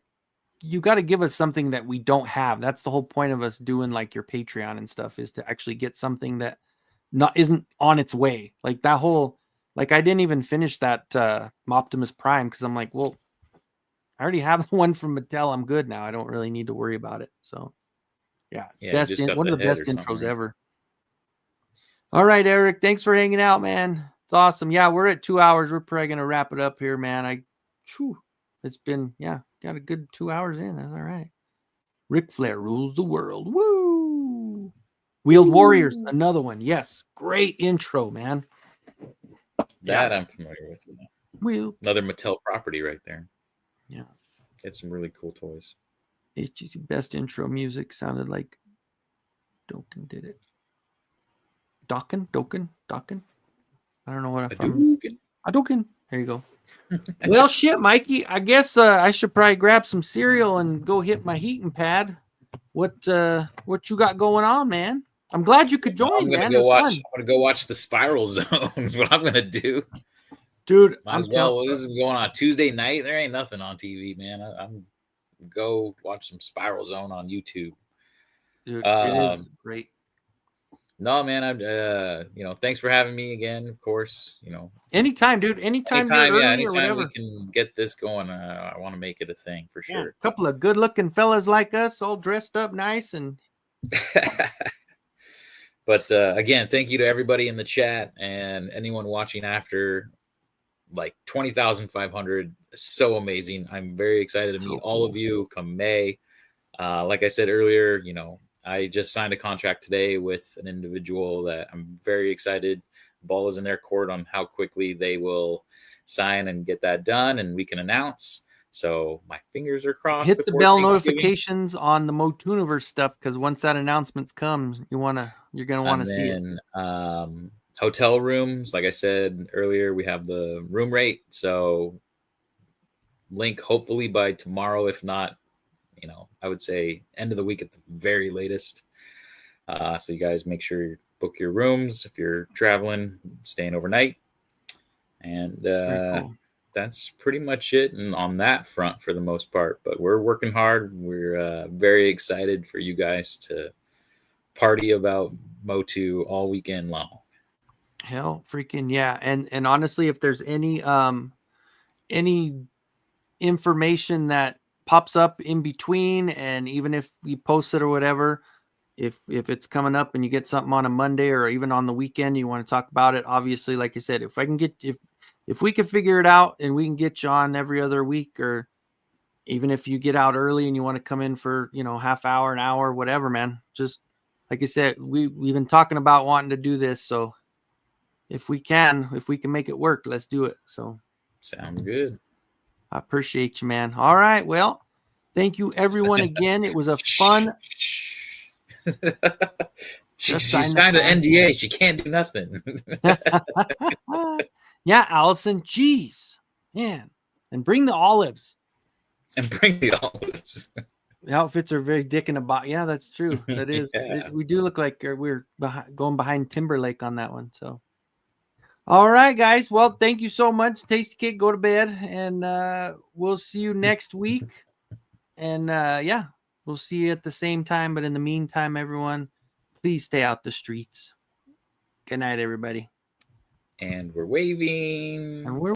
give us something that we don't have. That's the whole point of us doing like your Patreon and stuff, is to actually get something that isn't on its way. Like that whole, like I didn't even finish that Optimus Prime because I'm like, well, I already have one from Mattel. I'm good now. I don't really need to worry about it. So yeah one of the best intros ever. All right, Eric, thanks for hanging out, man. It's awesome. Yeah, we're at 2 hours. We're probably gonna wrap it up here, man. It's been got a good 2 hours in. That's all right. Ric Flair rules the world. Woo! Wheeled Warriors, another one. Yes, great intro, man. That I'm familiar with. Another Mattel property right there. Yeah, it's some really cool toys. HGC best intro music sounded like Dokken did it. Dokken. I don't know what Dokken. There you go. Well, shit, Mikey. I guess I should probably grab some cereal and go hit my heating pad. What you got going on, man? I'm glad you could join, man. I'm gonna go watch the Spiral Zone. Is what I'm gonna do, dude. Might as well. This is going on Tuesday night. There ain't nothing on TV, man. I'm go watch some Spiral Zone on YouTube. Dude, it is great. No, man. I'm thanks for having me again. Of course, anytime, dude. Anytime we can get this going. I want to make it a thing for sure. A couple of good-looking fellas like us, all dressed up nice and. But again, thank you to everybody in the chat and anyone watching after. Like 20,500, so amazing. I'm very excited to meet all of you come May. Like I said earlier, you know, I just signed a contract today with an individual that I'm very excited. Ball is in their court on how quickly they will sign and get that done, and we can announce. So my fingers are crossed. Hit the bell notifications on the Motooniverse stuff, because once that announcement comes, you're gonna want to see it. Hotel rooms, like I said earlier, we have the room rate. So link hopefully by tomorrow, if not, you know, I would say end of the week at the very latest. So you guys make sure you book your rooms if you're traveling, staying overnight. And cool. That's pretty much it on that front for the most part. But we're working hard. We're very excited for you guys to party about Motu all weekend long. Hell freaking yeah. And honestly, if there's any information that pops up in between, and even if we post it or whatever, if it's coming up and you get something on a Monday or even on the weekend, you want to talk about it, obviously, like I said, if we can figure it out and we can get you on every other week, or even if you get out early and you want to come in for, you know, half hour, an hour, whatever, man, just like I said, we've been talking about wanting to do this. So if we can make it work, let's do it. So sounds good. I appreciate you, man. All right. Well, thank you everyone again. It was a fun. She signed an NDA. She can't do nothing. Yeah, Allison. Jeez, man. And bring the olives. The outfits are very dick in a box. Yeah, that's true. That is. Yeah. We do look like we're going behind Timberlake on that one. So. All right, guys. Well, thank you so much. Tasty Kid, go to bed, and we'll see you next week. And yeah, we'll see you at the same time. But in the meantime, everyone, please stay out the streets. Good night, everybody. And we're waving.